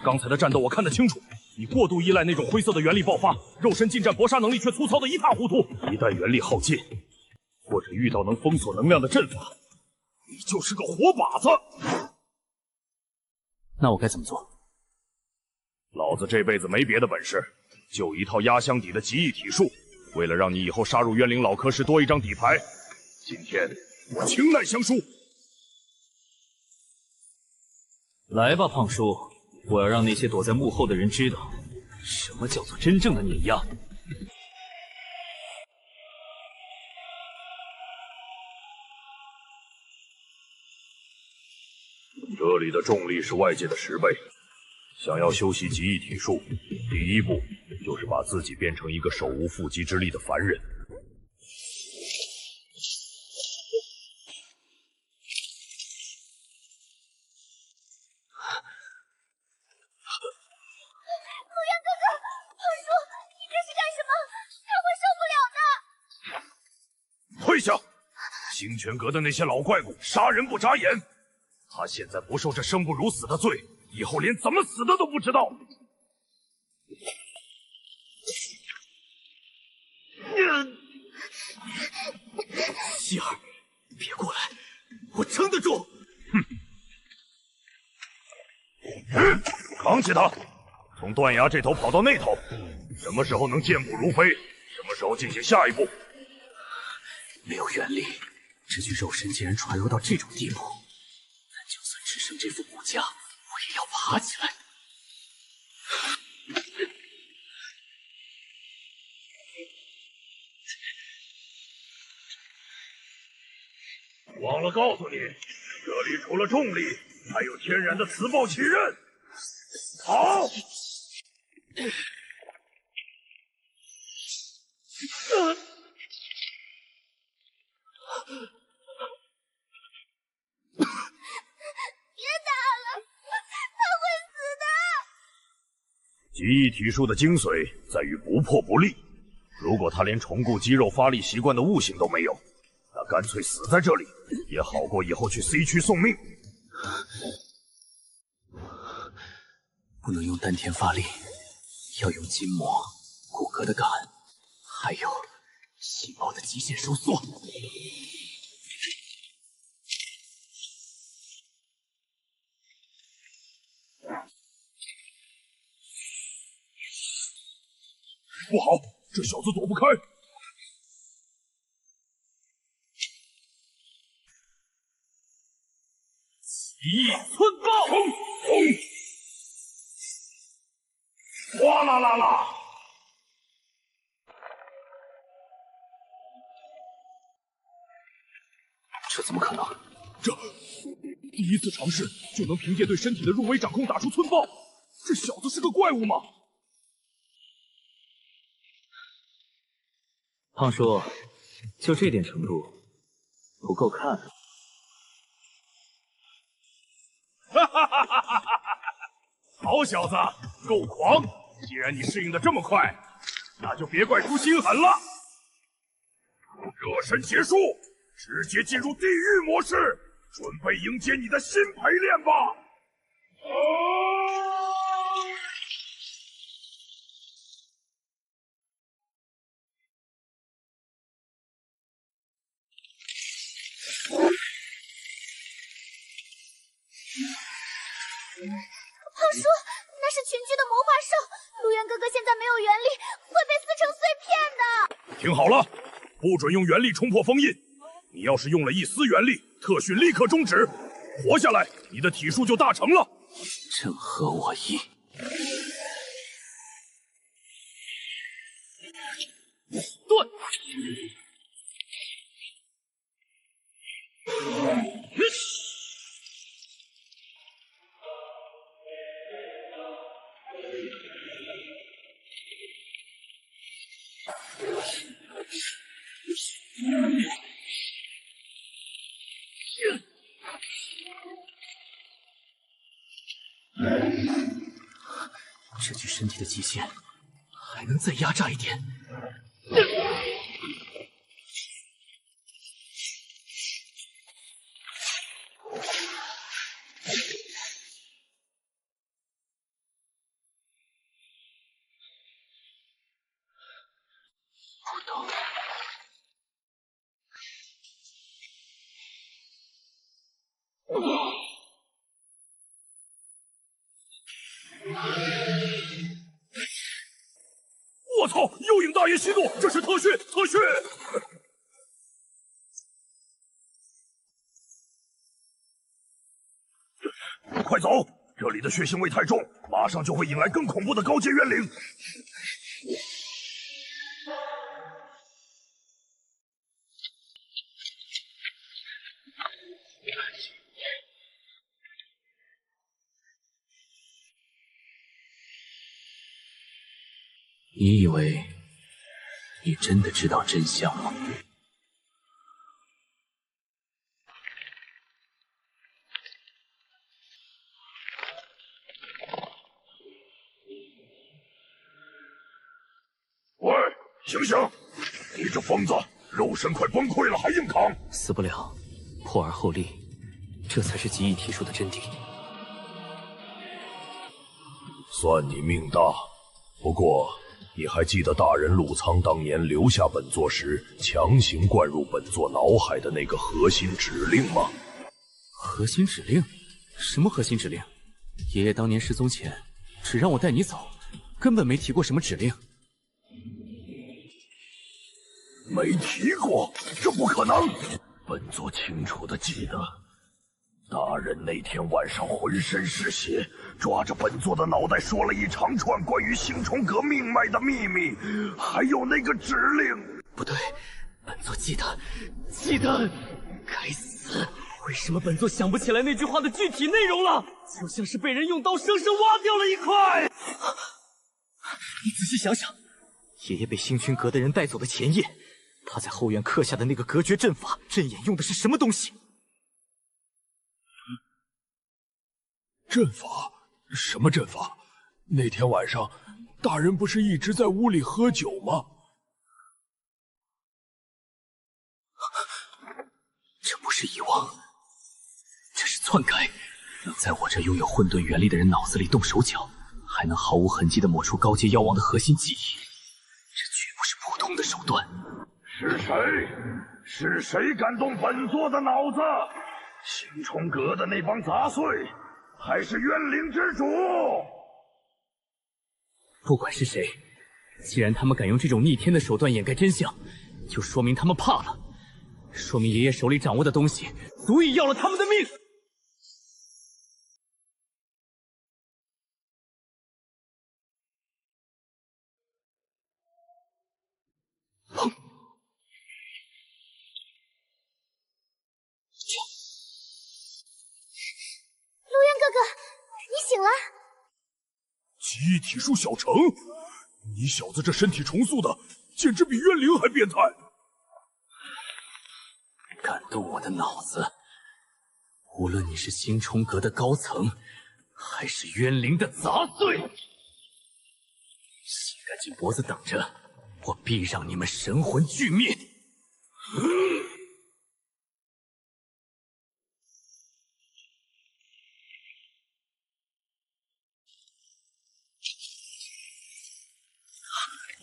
刚才的战斗我看得清楚，你过度依赖那种灰色的原力爆发，肉身近战搏杀能力却粗糙的一塌糊涂。一旦原力耗尽，或者遇到能封锁能量的阵法，你就是个活靶子。那我该怎么做？老子这辈子没别的本事，就一套压箱底的极意体术。为了让你以后杀入渊灵老科室多一张底牌，今天我倾难相疏。来吧，胖叔，我要让那些躲在幕后的人知道，什么叫做真正的碾压。这里的重力是外界的10倍。想要修习极意体术，第一步就是把自己变成一个手无缚鸡之力的凡人。陆渊哥哥，胖叔，你这是干什么？他会受不了的。退下！星泉阁的那些老怪物杀人不眨眼，他现在不受这生不如死的罪，以后连怎么死的都不知道。希儿，别过来，我撑得住。扛起他，从断崖这头跑到那头，什么时候能健步如飞，什么时候进行下一步。没有元力，这具肉身竟然传弱到这种地步。但就算只剩这副骨架，我也要爬起来。忘了告诉你，这里除了重力，还有天然的磁暴起刃。好。别打了，他会死的。极意体术的精髓在于不破不立。如果他连重构肌肉发力习惯的悟性都没有，那干脆死在这里，也好过以后去 C 区送命。不能用丹田发力，要用筋膜、骨骼的感，还有细胞的极限收缩。不好，这小子躲不开。极意寸爆！哗啦啦啦！这怎么可能？这第一次尝试就能凭借对身体的入微掌控打出寸爆，这小子是个怪物吗？胖叔，就这点程度，不够看。哈哈哈哈哈！好小子，够狂！既然你适应的这么快，那就别怪出心狠了。热身结束，直接进入地狱模式，准备迎接你的新陪练吧！胖叔，那是群居的魔化兽，陆渊哥哥现在没有元力，会被撕成碎片的。听好了，不准用元力冲破封印。你要是用了一丝元力，特训立刻终止。活下来，你的体术就大成了。正合我意。对。这具身体的极限还能再压榨一点。不动。我操！幽影大爷息怒，这是特训，特训！快走，这里的血腥味太重，马上就会引来更恐怖的高阶冤灵。你以为你真的知道真相吗？喂，醒醒！你这疯子，肉身快崩溃了还硬扛！死不了，破而后立，这才是极意体术的真谛。算你命大，不过你还记得大人陆苍当年留下本座时强行灌入本座脑海的那个核心指令吗？核心指令？什么核心指令？爷爷当年失踪前只让我带你走，根本没提过什么指令。没提过，这不可能。本座清楚的记得，大人那天晚上浑身是血，抓着本座的脑袋说了一长串关于星虫阁命脉的秘密，还有那个指令。不对，本座记得，该死！为什么本座想不起来那句话的具体内容了？就像是被人用刀生生挖掉了一块。你仔细想想，爷爷被星群阁的人带走的前夜，他在后院刻下的那个隔绝阵法阵眼用的是什么东西？阵法？什么阵法？那天晚上，大人不是一直在屋里喝酒吗？这不是遗忘，这是篡改，能在我这拥有混沌元力的人脑子里动手脚，还能毫无痕迹地抹除高阶妖王的核心记忆，这绝不是普通的手段。是谁？是谁敢动本座的脑子？星虫阁的那帮杂碎，还是冤灵之主？不管是谁，既然他们敢用这种逆天的手段掩盖真相，就说明他们怕了，说明爷爷手里掌握的东西足以要了他们的命。陆渊哥哥，你醒了。记忆体术小成，你小子这身体重塑的，简直比冤灵还变态。敢动我的脑子，无论你是星冲阁的高层，还是冤灵的杂碎，洗干净脖子等着，我必让你们神魂俱灭。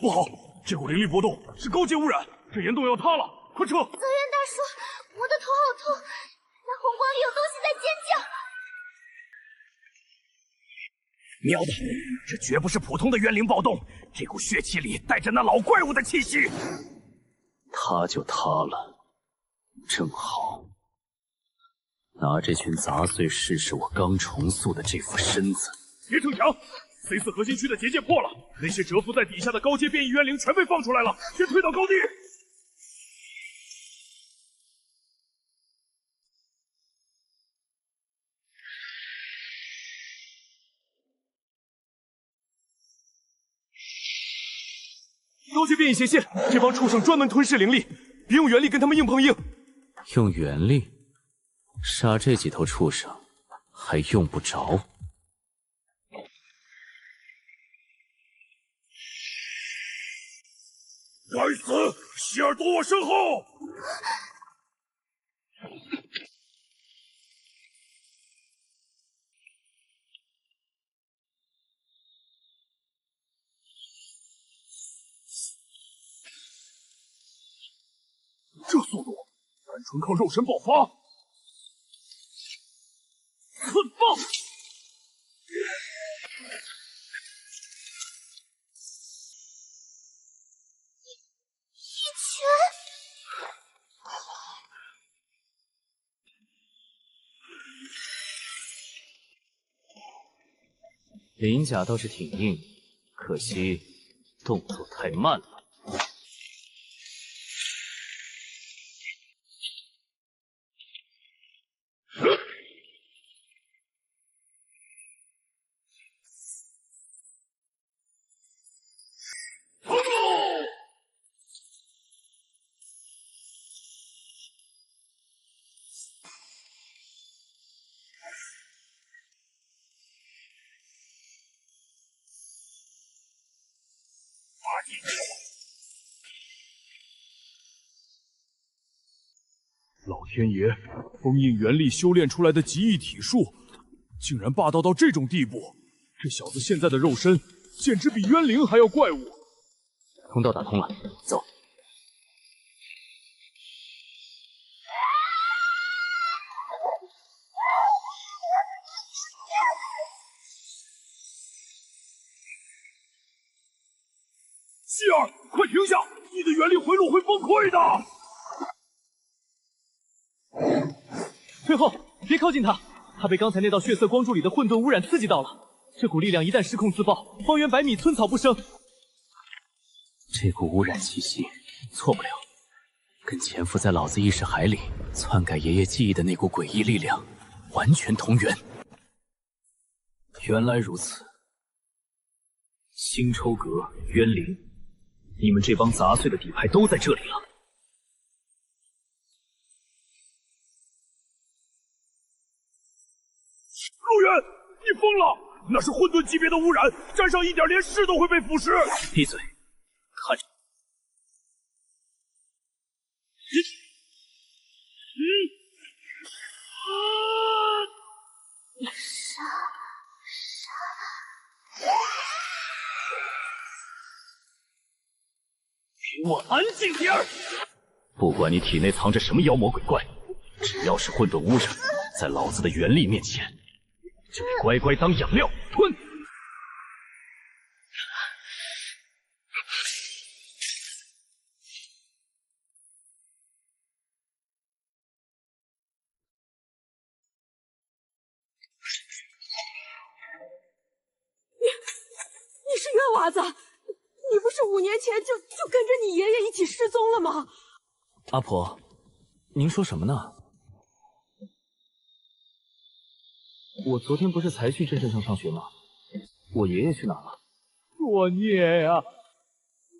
不好，这股灵力波动是高阶污染，这岩洞要塌了，快撤！泽源大叔，我的头好痛，那红光里有东西在尖叫。喵的，这绝不是普通的冤灵暴动，这股血气里带着那老怪物的气息。塌就塌了，正好拿这群杂碎试试我刚重塑的这副身子。别逞强！C4核心区的结界破了，那些蛰伏在底下的高阶变异冤灵全被放出来了，先推到高地。高阶变异斜线，这帮畜生专门吞噬灵力，别用元力跟他们硬碰硬。用元力杀这几头畜生，还用不着。该死！希尔躲我身后！这速度，单纯靠肉身爆发！寸爆！鳞甲倒是挺硬，可惜动作太慢了。老天爷，封印元力修炼出来的极异体术，竟然霸道到这种地步！这小子现在的肉身，简直比冤灵还要怪物。通道打通了，走。希尔，快停下！你的原力回路会崩溃的。退后，别靠近他，他被刚才那道血色光柱里的混沌污染刺激到了。这股力量一旦失控自爆，方圆百米寸草不生。这股污染气息，错不了，跟潜伏在老子意识海里篡改爷爷记忆的那股诡异力量完全同源。原来如此，星抽阁、渊灵，你们这帮杂碎的底牌都在这里了。陆渊，你疯了！那是混沌级别的污染，沾上一点连尸都会被腐蚀。闭嘴！看着。给我安静点儿！不管你体内藏着什么妖魔鬼怪，只要是混沌污染，在老子的元力面前，就是乖乖当养料吞。你是冤娃子，你不是5年前就跟着你爷爷一起失踪了吗？阿婆，您说什么呢？我昨天不是才去镇上上学吗？我爷爷去哪了？作孽呀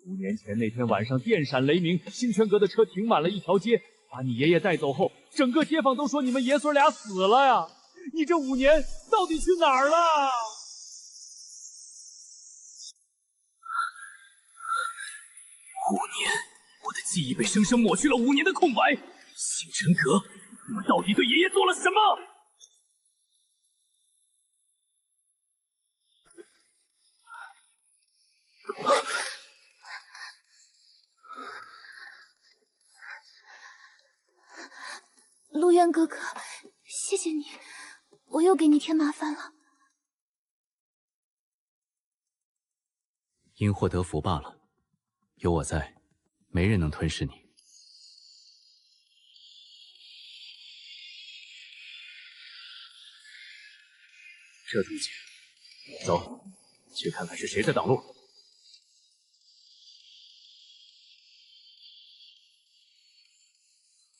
！5年前那天晚上，电闪雷鸣，星泉阁的车停满了一条街，把你爷爷带走后，整个街坊都说你们爷孙俩死了呀！你这5年到底去哪儿了？5年，我的记忆被生生抹去了5年的空白。星辰阁，你们到底对爷爷做了什么？陆渊哥哥，谢谢你，我又给你添麻烦了。因祸得福罢了，有我在，没人能吞噬你。这东西，走，去看看是谁在挡路。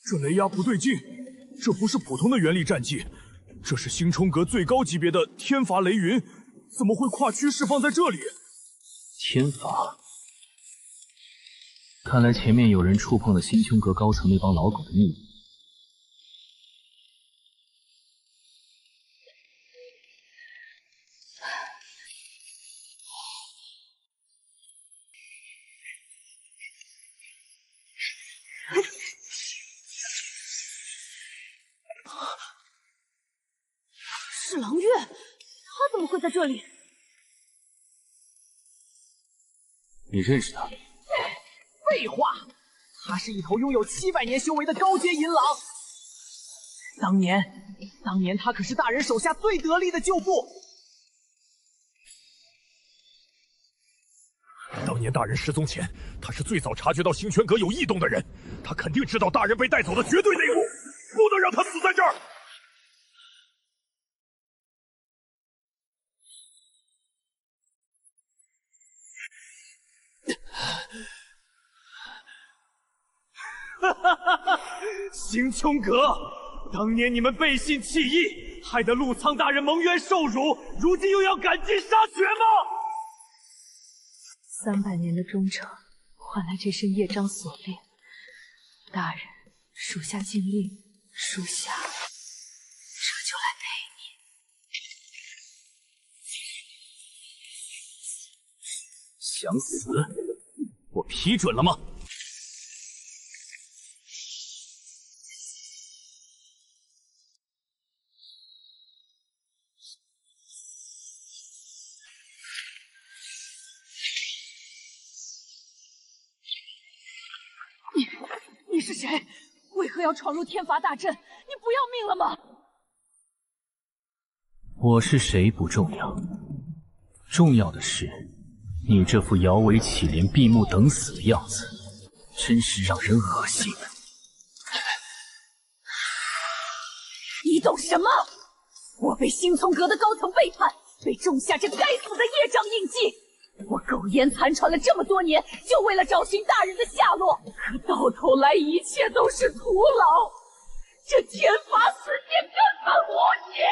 这雷压不对劲，这不是普通的元力战技，这是星冲阁最高级别的天罚雷云，怎么会跨区释放在这里？天罚，看来前面有人触碰了星穹阁高层那帮老狗的秘密。是狼月，他怎么会在这里？你认识他？废话，他是一头拥有700年修为的高阶银狼。当年他可是大人手下最得力的旧部。当年大人失踪前，他是最早察觉到星泉阁有异动的人，他肯定知道大人被带走的绝对内幕，不能让他死在这儿。星穹阁，当年你们背信弃义，害得陆苍大人蒙冤受辱，如今又要赶尽杀绝吗？300年的忠诚，换来这身业障锁链。大人，属下尽力，属下这就来陪你。想死？我批准了吗？你是谁？为何要闯入天罚大阵？你不要命了吗？我是谁不重要，重要的是你这副摇尾乞怜、闭目等死的样子。真是让人恶心。你懂什么？我被星穹阁的高层背叛，被种下这该死的业障印记。我苟延残喘了这么多年，就为了找寻大人的下落，可到头来一切都是徒劳。这天罚死界根本无解。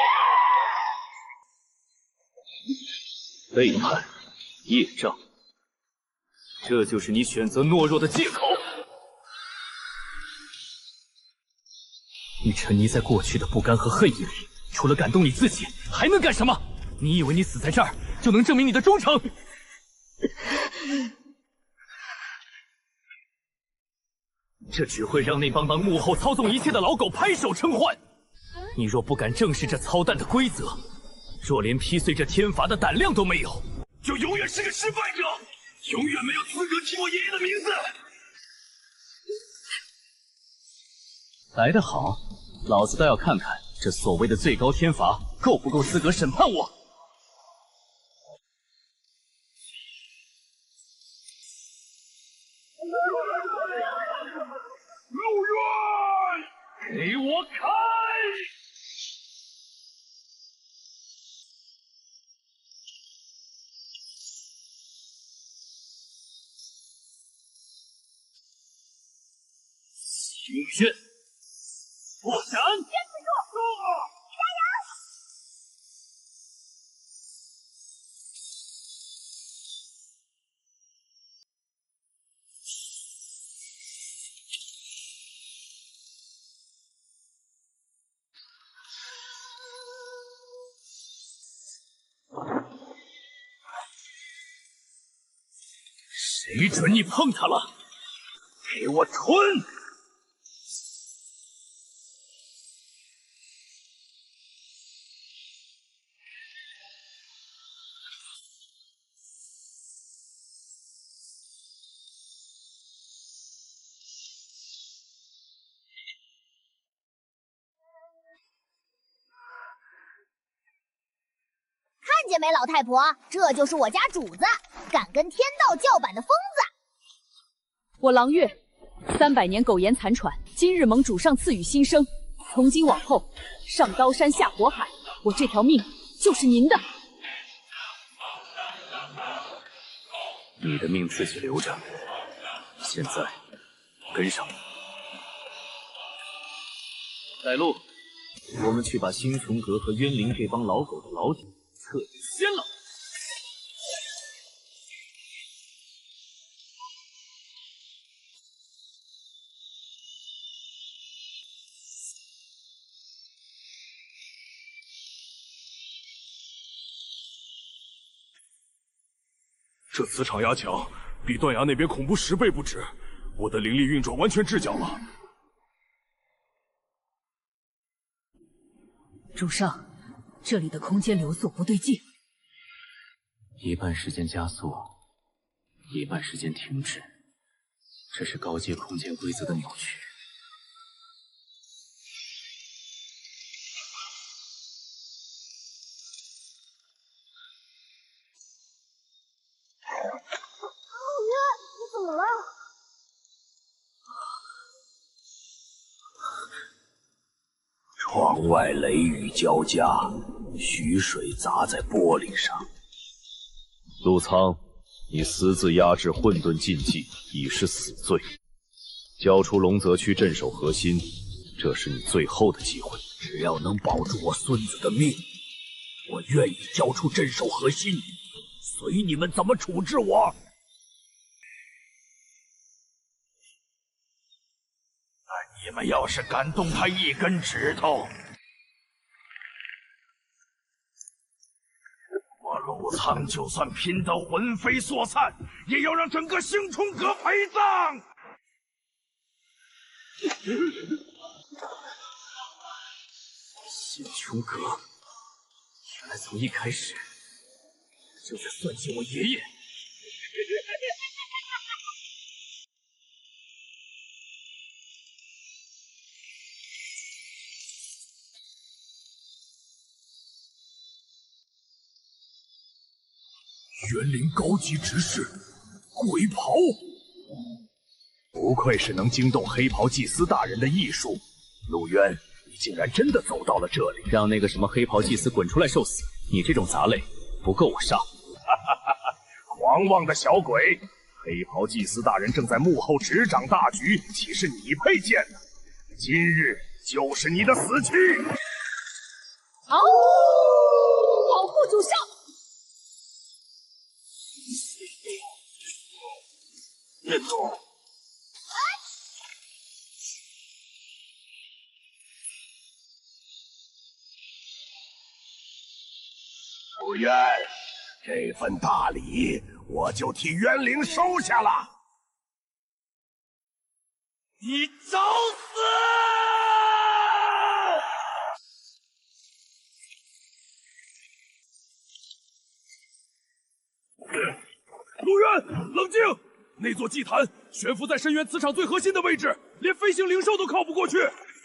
背叛、业障，这就是你选择懦弱的借口。你沉溺在过去的不甘和恨意里，除了感动你自己，还能干什么？你以为你死在这儿就能证明你的忠诚？这只会让那帮幕后操纵一切的老狗拍手称欢。你若不敢正视这操蛋的规则，若连劈碎这天罚的胆量都没有，就永远是个失败者，永远没有资格提我爷爷的名字。来得好，老子倒要看看这所谓的最高天罚够不够资格审判我。陆渊，给我开！请愿，不斩！坚持住！加油！谁准你碰他了？给我吞！看见没，老太婆，这就是我家主子，敢跟天道叫板的疯子。我郎月300年苟延残喘，今日蒙主上赐予新生，从今往后，上刀山下火海，我这条命就是您的。你的命自己留着，现在跟上。带路，我们去把星穹阁和渊灵这帮老狗的牢底彻底掀了。这磁场压强，比断崖那边恐怖10倍不止。我的灵力运转完全滞脚了。主上，这里的空间流速不对劲，一半时间加速，一半时间停止，这是高阶空间规则的扭曲。陆渊，你怎么了？窗外雷雨交加，雨水砸在玻璃上。陆苍，你私自压制混沌禁忌，已是死罪。交出龙泽区镇守核心，这是你最后的机会。只要能保住我孙子的命，我愿意交出镇守核心，随你们怎么处置我。你们要是敢动他一根指头，我陆苍就算拼得魂飞魄散，也要让整个星穹阁陪葬。星穹阁，原来从一开始就在算计我爷爷。园林高级执事，鬼袍。不愧是能惊动黑袍祭司大人的异术，陆渊，你竟然真的走到了这里！让那个什么黑袍祭司滚出来受死！你这种杂类不够我杀！狂妄的小鬼！黑袍祭司大人正在幕后执掌大局，岂是你配见的？今日就是你的死期！嗷！保护主上！陆渊，这份大礼我就替渊灵收下了。你找死！陆渊，冷静！那座祭坛悬浮在深渊磁场最核心的位置，连飞行灵兽都靠不过去。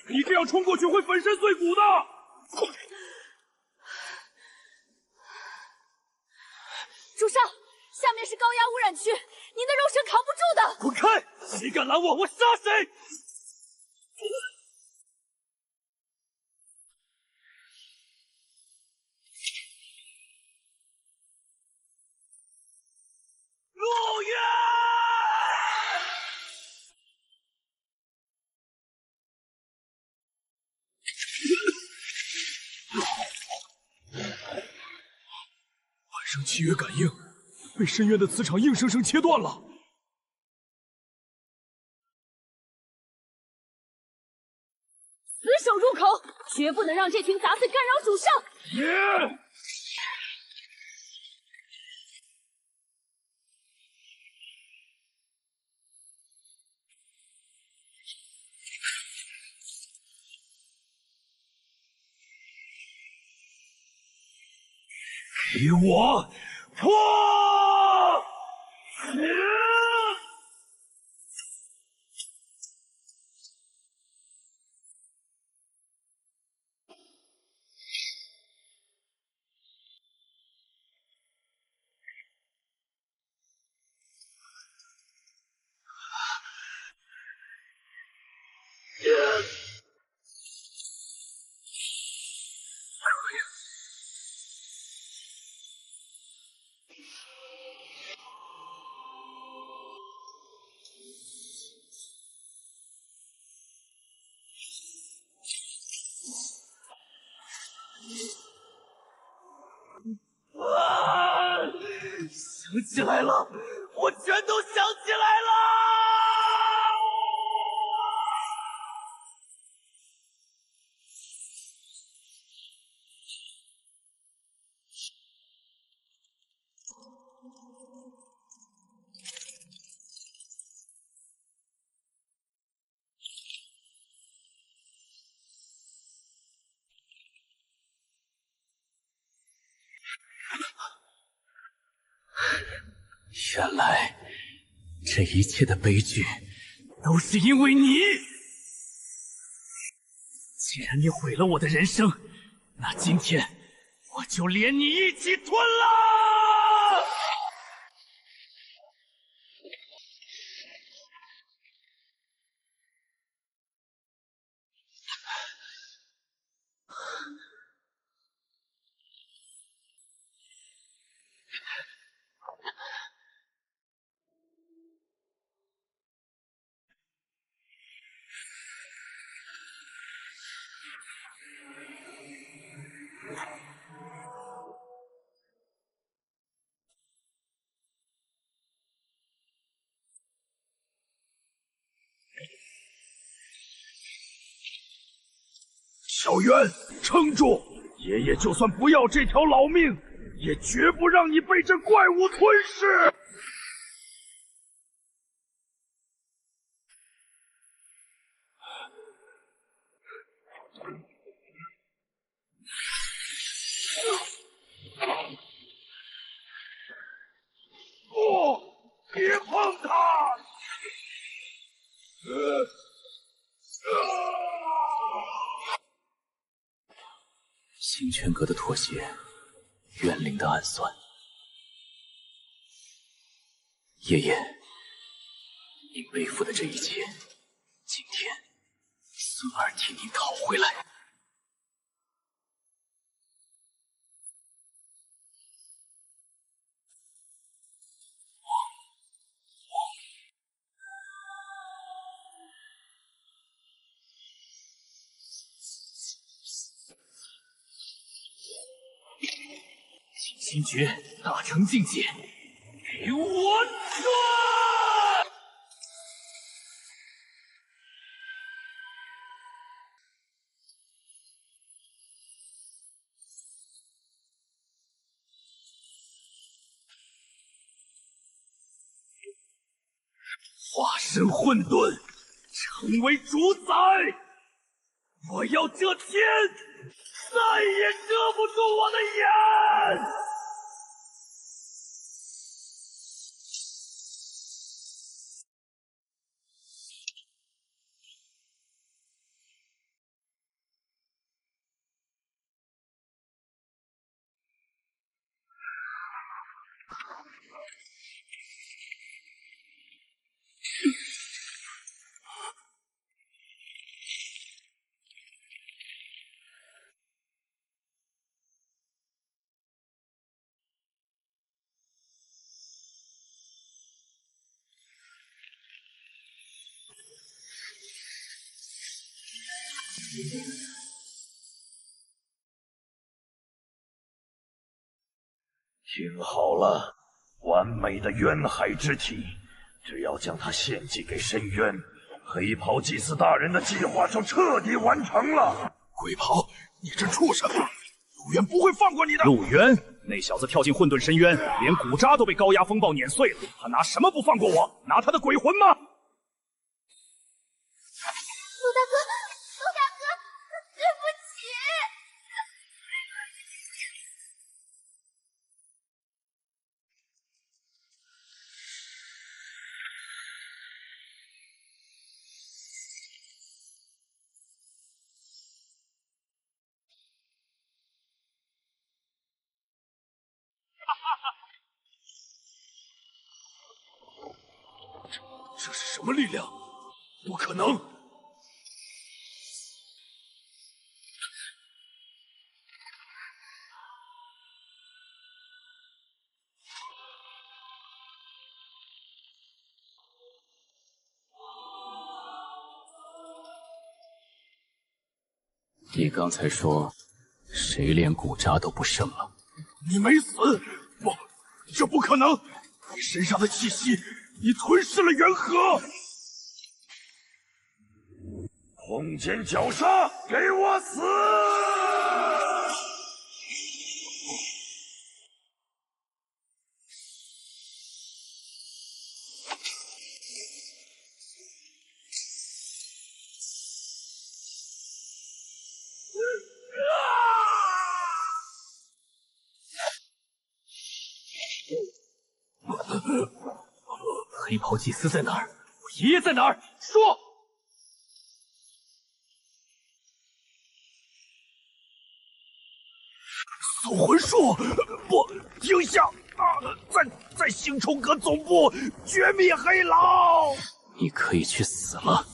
你这样冲过去会粉身碎骨的。主上，下面是高压污染区，您的肉身扛不住的。滚开！谁敢拦我，我杀谁！陆渊！晚上契约感应被深渊的磁场硬生生切断了。死守入口，绝不能让这群杂碎干扰主上。给我破！想起来了，我全都想起来了。原来，这一切的悲剧都是因为你。既然你毁了我的人生，那今天我就连你一起吞了！小渊，撑住！爷爷就算不要这条老命，也绝不让你被这怪物吞噬！不，别碰它！星泉阁的妥协，渊灵的暗算。爷爷，您背负的这一切，今天孙儿替您讨回来。静心诀，大成境界，给我转！化身混沌，成为主宰！我要这天再也遮不住我的眼！听好了，完美的渊海之体，只要将它献祭给深渊，黑袍祭司大人的计划就彻底完成了。鬼袍，你这畜生！陆渊不会放过你的。陆渊，那小子跳进混沌深渊，连骨渣都被高压风暴碾碎了，他拿什么不放过我？拿他的鬼魂吗？陆大哥，对不起。这是什么力量？不可能！你刚才说谁连骨渣都不剩了？你没死！不，这不可能！你身上的气息，你吞噬了元河！空间绞杀，给我死！黑袍祭司在哪儿？我爷爷在哪儿？说！搜魂术，不，停下！在星冲阁总部绝灭黑狼！你可以去死了！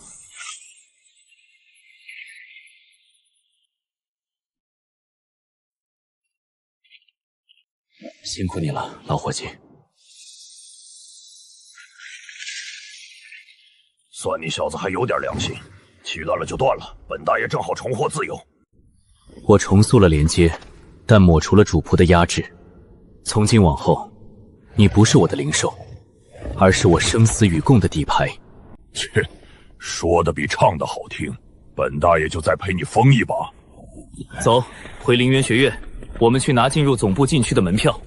辛苦你了，老伙计。算你小子还有点良心，气断了就断了，本大爷正好重获自由。我重塑了连接，但抹除了主仆的压制。从今往后，你不是我的灵兽，而是我生死与共的底牌。切，说的比唱的好听，本大爷就再陪你疯一把。走，回灵元学院，我们去拿进入总部禁区的门票。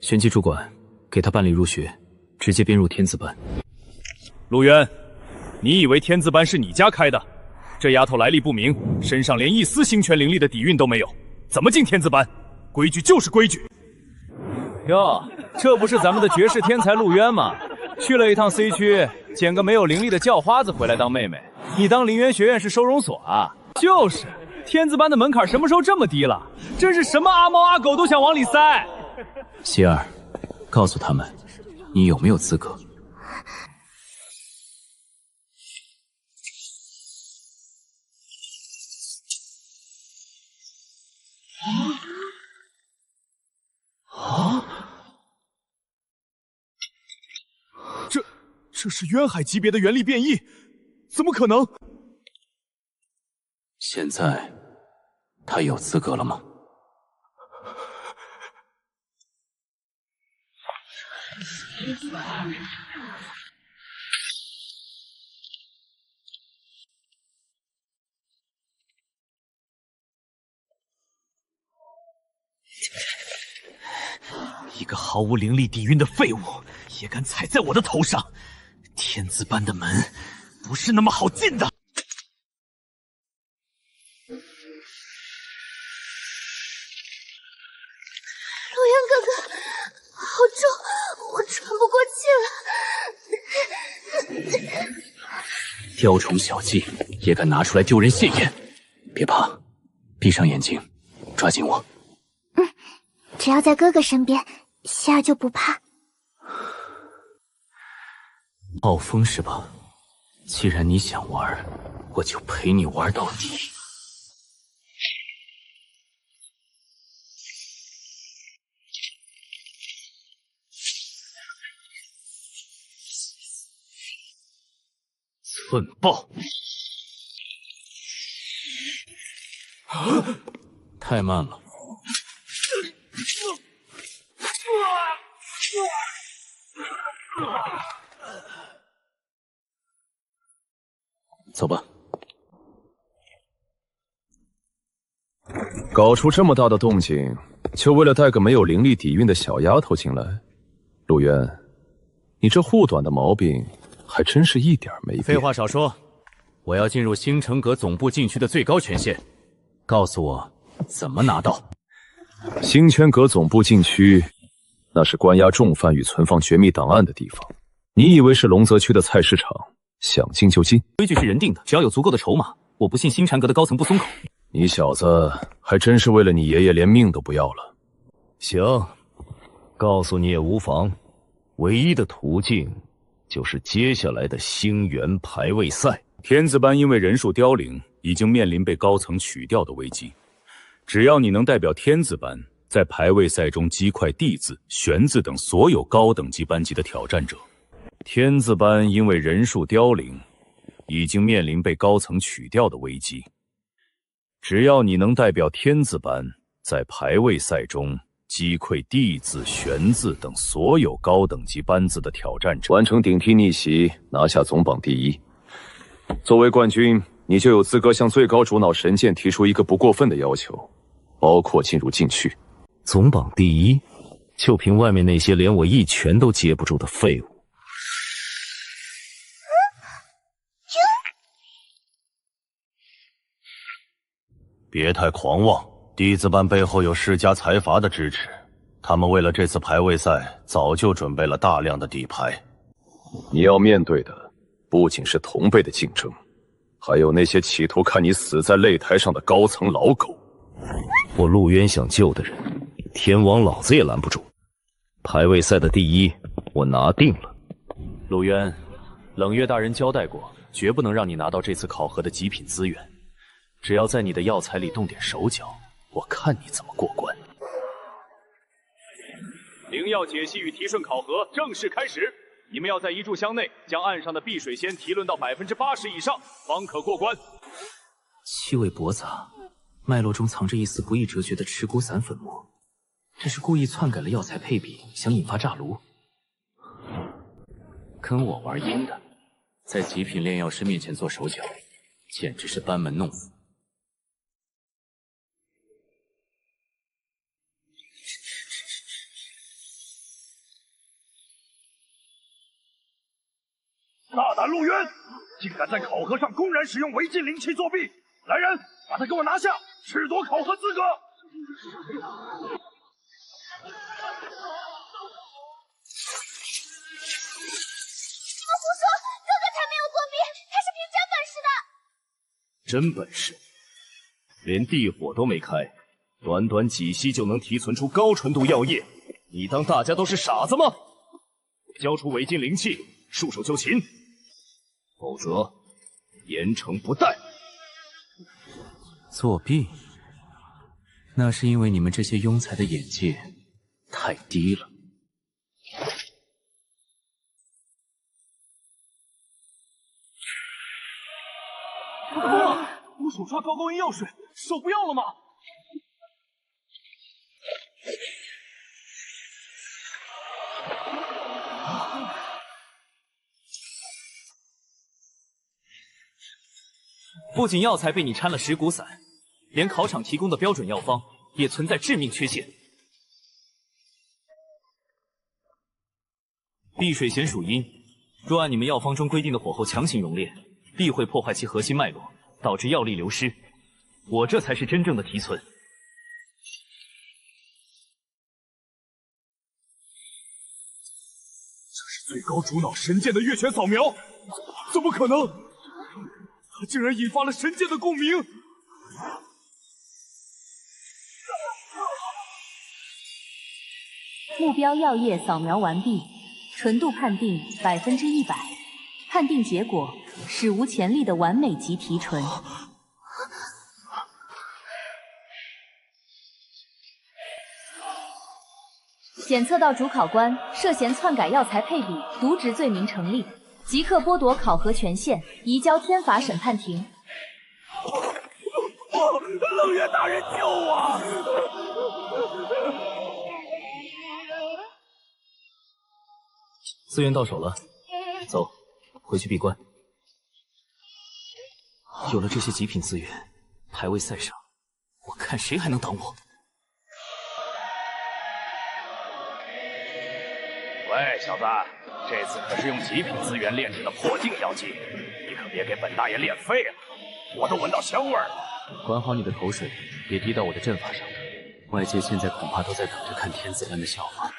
玄机主管，给他办理入学，直接编入天字班。陆渊，你以为天字班是你家开的？这丫头来历不明，身上连一丝星泉灵力的底蕴都没有，怎么进天字班？规矩就是规矩。哟，这不是咱们的绝世天才陆渊吗？去了一趟 C 区，捡个没有灵力的叫花子回来当妹妹，你当灵渊学院是收容所啊？就是，天字班的门槛什么时候这么低了？真是什么阿猫阿狗都想往里塞。希儿，告诉他们，你有没有资格？这是渊海级别的元力变异，怎么可能？现在他有资格了吗？一个毫无灵力底蕴的废物，也敢踩在我的头上！天字班的门不是那么好进的。陆渊哥哥，好重，我喘不过气了。雕虫小技也敢拿出来丢人现眼？别怕，闭上眼睛，抓紧我。只要在哥哥身边，希儿就不怕。暴风是吧？既然你想玩，我就陪你玩到底。寸爆！太慢了。走吧。搞出这么大的动静，就为了带个没有灵力底蕴的小丫头进来？陆渊，你这护短的毛病还真是一点没变。废话少说，我要进入星辰阁总部禁区的最高权限，告诉我怎么拿到。星圈阁总部禁区，那是关押重犯与存放绝密档案的地方。你以为是龙泽区的菜市场，想进就进？规矩是人定的，只要有足够的筹码，我不信星禅阁的高层不松口。你小子还真是为了你爷爷连命都不要了。行，告诉你也无妨。唯一的途径就是接下来的星元排位赛。天字班因为人数凋零，已经面临被高层取掉的危机。只要你能代表天字班在排位赛中击溃地字、玄字等所有高等级班级的挑战者，天字班因为人数凋零，已经面临被高层取掉的危机。只要你能代表天字班在排位赛中击溃地字、玄字等所有高等级班子的挑战者，完成顶替逆袭，拿下总榜第一。作为冠军，你就有资格向最高主脑神剑提出一个不过分的要求，包括进入禁区。总榜第一，就凭外面那些连我一拳都接不住的废物。别太狂妄，地字班背后有世家财阀的支持，他们为了这次排位赛早就准备了大量的底牌。你要面对的不仅是同辈的竞争，还有那些企图看你死在擂台上的高层老狗。我陆渊想救的人，天王老子也拦不住。排位赛的第一，我拿定了。陆渊，冷月大人交代过，绝不能让你拿到这次考核的极品资源。只要在你的药材里动点手脚，我看你怎么过关。灵药解析与提顺考核正式开始，你们要在一炷香内将岸上的碧水仙提论到80%以上，方可过关。七味薄杂，脉络中藏着一丝不易折绝的持骨散粉末，这是故意篡改了药材配比，想引发炸炉。跟我玩阴的，在极品炼药师面前做手脚，简直是班门弄斧。大胆陆渊，竟敢在考核上公然使用违禁灵气作弊！来人，把他给我拿下，褫夺考核资格！你们胡说！真本事，连地火都没开，短短几息就能提存出高纯度药液，你当大家都是傻子吗？交出违禁灵器，束手就擒，否则严惩不贷。作弊？那是因为你们这些庸才的眼界太低了。我手刷高高音药水，手不要了吗？不仅药材被你掺了石骨散，连考场提供的标准药方也存在致命缺陷。碧水弦属阴，若按你们药方中规定的火候强行熔炼，必会破坏其核心脉络，导致药力流失。我这才是真正的提存。这是最高主脑神剑的月泉扫描，怎么可能？他竟然引发了神剑的共鸣！目标药液扫描完毕，纯度判定100%，判定结果史无前例的完美级提纯。检测到主考官涉嫌篡改药材配比、渎职罪名成立，即刻剥夺考核权限，移交天法审判庭。冷月大人救我！资源到手了，走，回去闭关。有了这些极品资源，排位赛上，我看谁还能挡我。喂，小子，这次可是用极品资源炼制的破境药剂，你可别给本大爷炼废了，我都闻到香味了。管好你的口水，别滴到我的阵法上。外界现在恐怕都在等着看天子般的笑话，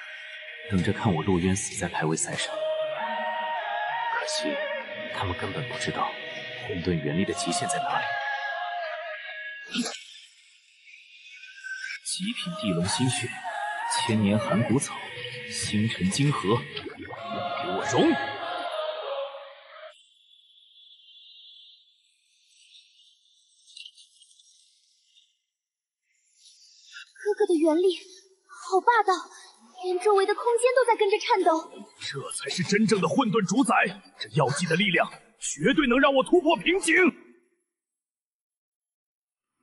等着看我陆渊死在排位赛上。可惜，他们根本不知道混沌原力的极限在哪里。极品地龙心血，千年寒骨草，星辰晶核，给我融！哥哥的原力好霸道，连周围的空间都在跟着颤抖。这才是真正的混沌主宰，这药剂的力量绝对能让我突破瓶颈。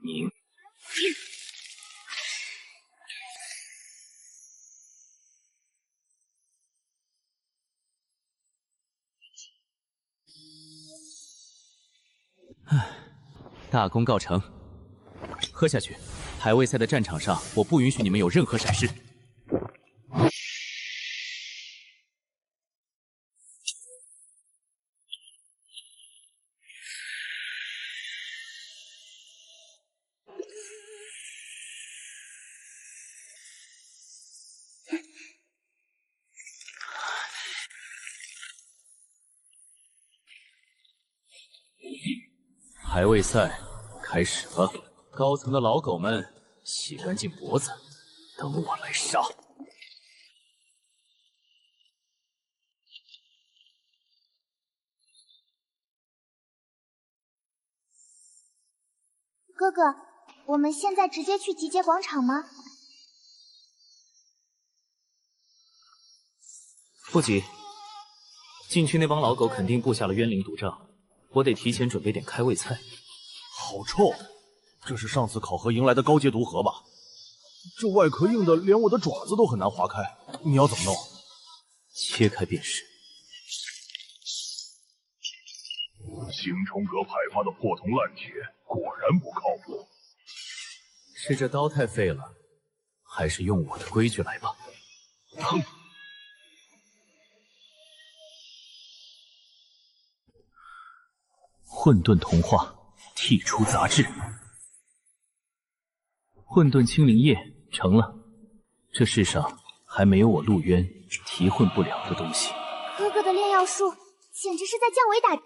你。大功告成，喝下去。排位赛的战场上，我不允许你们有任何闪失。排位赛开始了，高层的老狗们洗干净脖子，等我来杀。哥哥，我们现在直接去集结广场吗？不急，禁区那帮老狗肯定布下了冤灵毒障。我得提前准备点开胃菜。好臭！这是上次考核迎来的高阶毒核吧？这外壳硬的，连我的爪子都很难划开。你要怎么弄？切开便是。星冲阁派发的破铜烂铁果然不靠谱。是这刀太废了，还是用我的规矩来吧。砰！混沌同化，剔除杂质。混沌清灵液成了，这世上还没有我陆渊提混不了的东西。哥哥的炼药术简直是在降维打。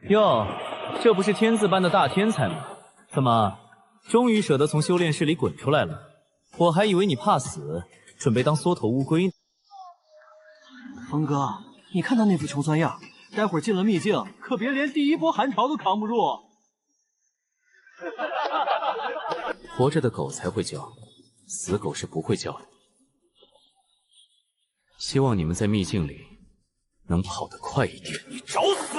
哟，这不是天字班的大天才吗？怎么，终于舍得从修炼室里滚出来了？我还以为你怕死，准备当缩头乌龟呢。风哥，你看他那副穷酸样，待会儿进了秘境，可别连第一波寒潮都扛不住。活着的狗才会叫，死狗是不会叫的。希望你们在秘境里能跑得快一点。你找死！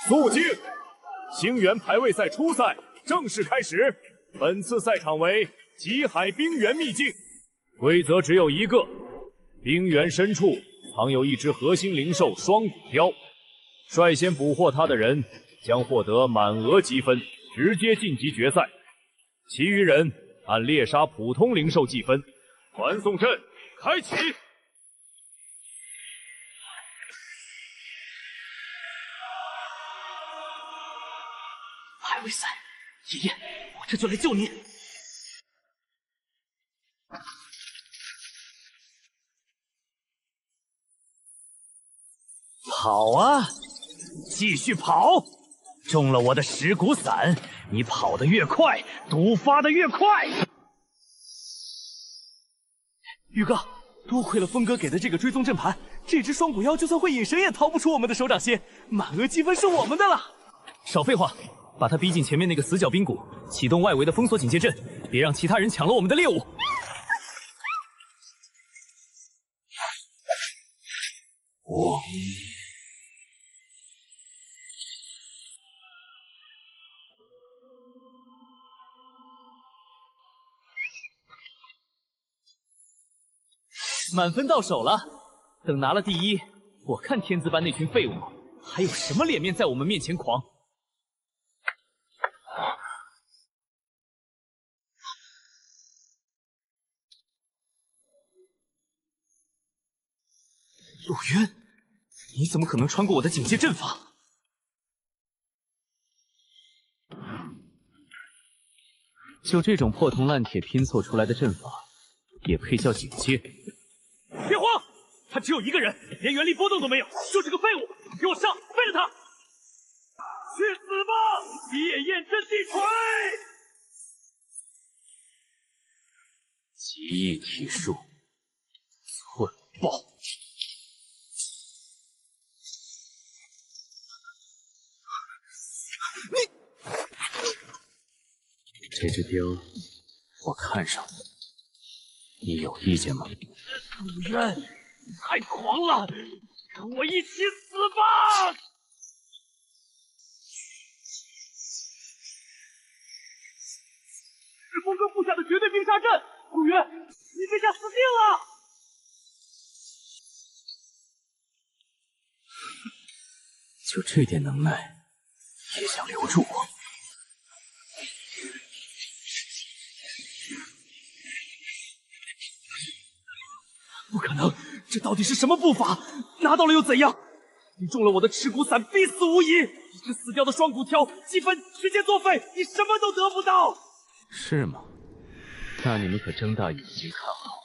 肃静！星源排位赛初赛正式开始。本次赛场为极海冰原秘境，规则只有一个：冰原深处藏有一只核心灵兽双骨雕，率先捕获它的人将获得满额积分，直接晋级决赛。其余人按猎杀普通灵兽计分。传送阵开启。排位赛，爷爷，我这就来救你。跑啊，继续跑！中了我的蚀骨散，你跑得越快，毒发得越快。宇哥，多亏了风哥给的这个追踪阵盘，这只双骨妖就算会隐身，也逃不出我们的手掌心。满额积分是我们的了。少废话，把他逼进前面那个死角冰谷，启动外围的封锁警戒阵，别让其他人抢了我们的猎物。我。满分到手了，等拿了第一，我看天资班那群废物还有什么脸面在我们面前狂。陆渊，你怎么可能穿过我的警戒阵法？就这种破铜烂铁拼凑出来的阵法，也配叫警戒？别慌，他只有一个人，连原力波动都没有，就是个废物！给我上，背着他！去死吧，烈焰阵地锤！极意体术，寸爆！这只雕，我看上了，你有意见吗？陆渊，你太狂了，跟我一起死吧！是风哥布下的绝对冰杀阵，陆渊，你这下死定了！就这点能耐，也想留住我？不可能，这到底是什么步法？拿到了又怎样？你中了我的持骨散，必死无疑。一只死掉的双骨条，积分直接作废，你什么都得不到。是吗？那你们可睁大眼睛看好了。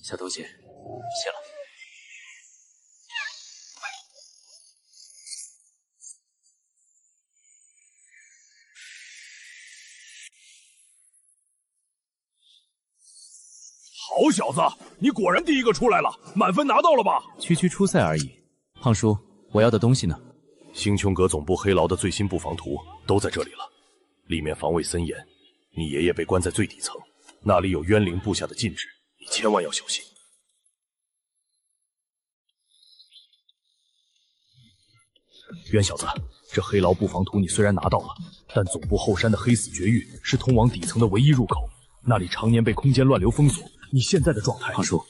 小东西，谢了。好小子，你果然第一个出来了，满分拿到了吧？区区初赛而已。胖叔，我要的东西呢？星穹阁总部黑牢的最新布防图都在这里了，里面防卫森严。你爷爷被关在最底层，那里有渊灵布下的禁制，你千万要小心。渊小子，这黑牢布防图你虽然拿到了，但总部后山的黑死绝域是通往底层的唯一入口，那里常年被空间乱流封锁。你现在的状态，胖叔，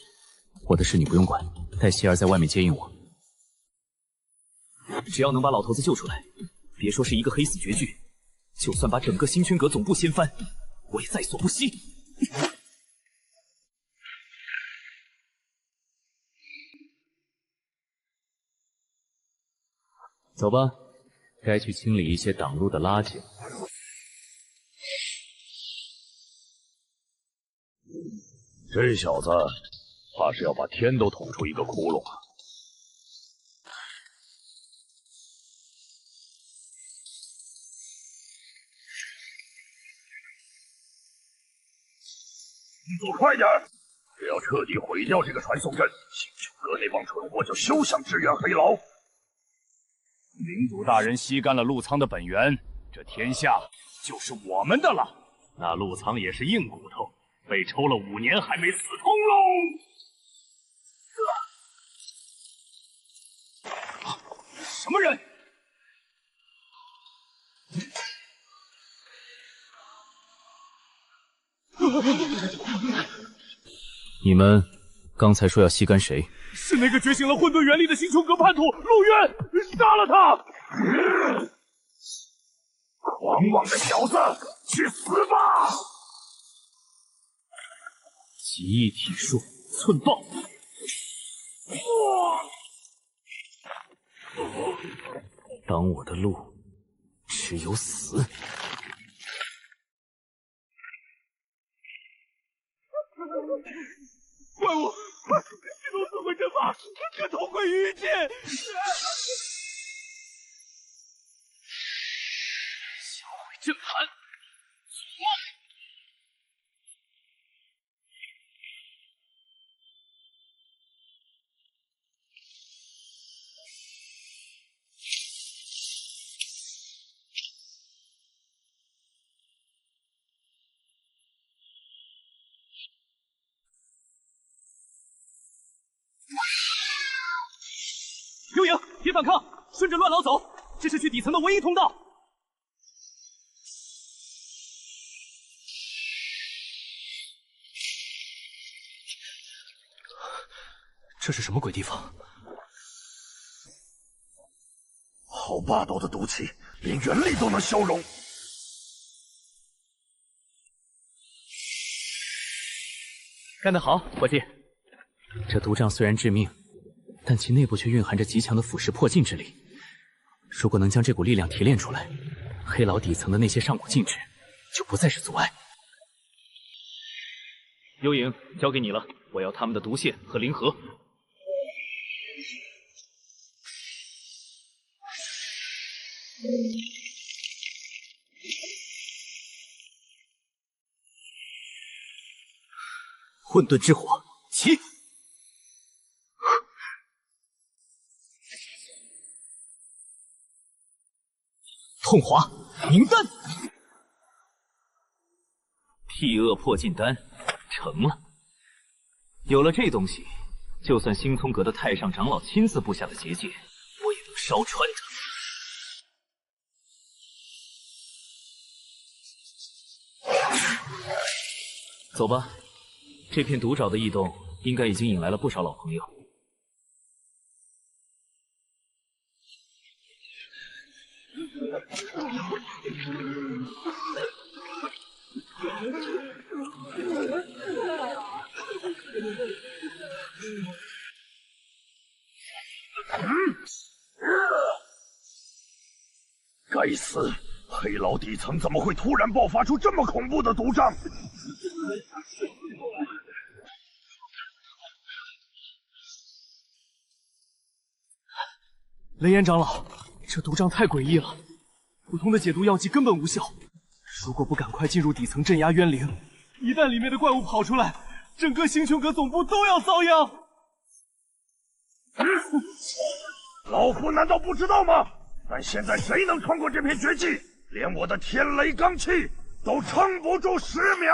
我的事你不用管，带希儿在外面接应我。只要能把老头子救出来，别说是一个黑死绝句，就算把整个星泉阁总部掀翻，我也在所不惜。走吧，该去清理一些挡路的垃圾了。这小子怕是要把天都捅出一个窟窿啊！动作快点！只要彻底毁掉这个传送阵，星球阁那帮蠢货就休想支援黑牢。领主大人吸干了陆仓的本源，这天下就是我们的了。那陆仓也是硬骨头，被抽了5年还没死通喽！什么人？你们刚才说要吸干谁？是那个觉醒了混沌元力的星穹阁叛徒陆渊，杀了他！狂妄的小子，去死吧！极意体术，寸爆！挡我的路，只有死。怪物，快启动死魂阵法，可同归于尽！销毁阵盘，幽影，别反抗，顺着乱牢走，这是去底层的唯一通道。这是什么鬼地方？好霸道的毒气，连元力都能消融。干得好，伙计！这毒瘴虽然致命，但其内部却蕴含着极强的腐蚀破镜之力。如果能将这股力量提炼出来，黑牢底层的那些上古禁制就不再是阻碍。幽影，交给你了，我要他们的毒线和灵核。混沌之火，起！痛华明丹，辟恶破禁丹成了。有了这东西，就算星聪阁的太上长老亲自布下的结界，我也能烧穿它。走吧，这片毒爪的异动应该已经引来了不少老朋友。该死！黑牢底层怎么会突然爆发出这么恐怖的毒瘴？雷岩长老，这毒瘴太诡异了，普通的解毒药剂根本无效。如果不赶快进入底层镇压冤灵，一旦里面的怪物跑出来，整个星穹阁总部都要遭殃。老夫难道不知道吗？但现在谁能穿过这片绝技？连我的天雷罡气都撑不住10秒。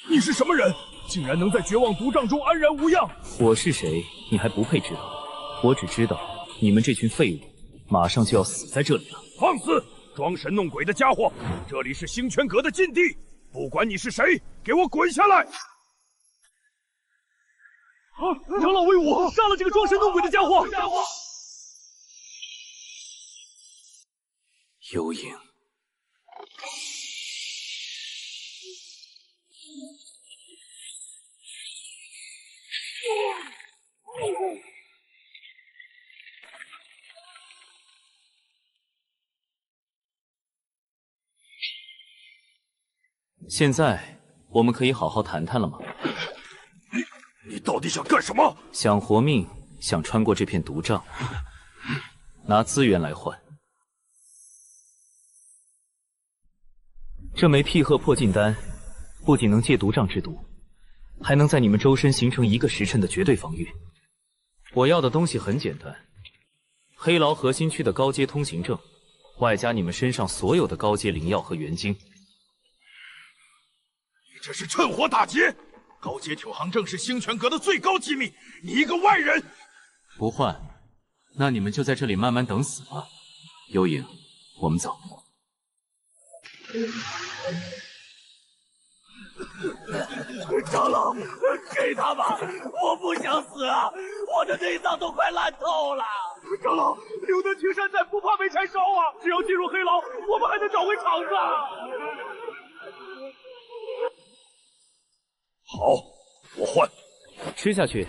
你是什么人？竟然能在绝望毒瘴中安然无恙？我是谁，你还不配知道。我只知道，你们这群废物，马上就要死在这里了。放肆！装神弄鬼的家伙！这里是星泉阁的禁地，不管你是谁，给我滚下来！长老威武，杀了这个装神弄鬼的家伙！幽影，现在我们可以好好谈谈了吗？你到底想干什么？想活命，想穿过这片毒瘴，拿资源来换。这枚辟鹤破禁丹不仅能戒毒瘴之毒，还能在你们周身形成1个时辰的绝对防御。我要的东西很简单，黑牢核心区的高阶通行证，外加你们身上所有的高阶灵药和元晶。你这是趁火打劫！高阶挺行证是星泉阁的最高机密，你一个外人！不换，那你们就在这里慢慢等死吧。幽影，我们走。长老，给他吧，我不想死啊！我的内脏都快烂透了。长老，留得青山在，不怕没柴烧啊！只要进入黑牢，我们还能找回场子。好，我换。吃下去，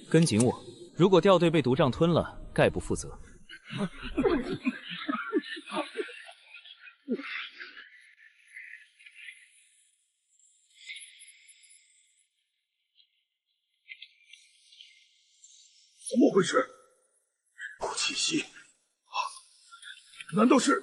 跟紧我。如果掉队被毒瘴吞了，概不负责。怎么回事？这股气息啊，难道是？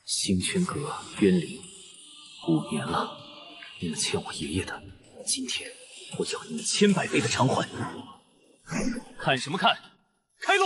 星泉阁渊灵，5年了，你们欠我爷爷的，今天我要你们1000倍的偿还。看什么看？开路！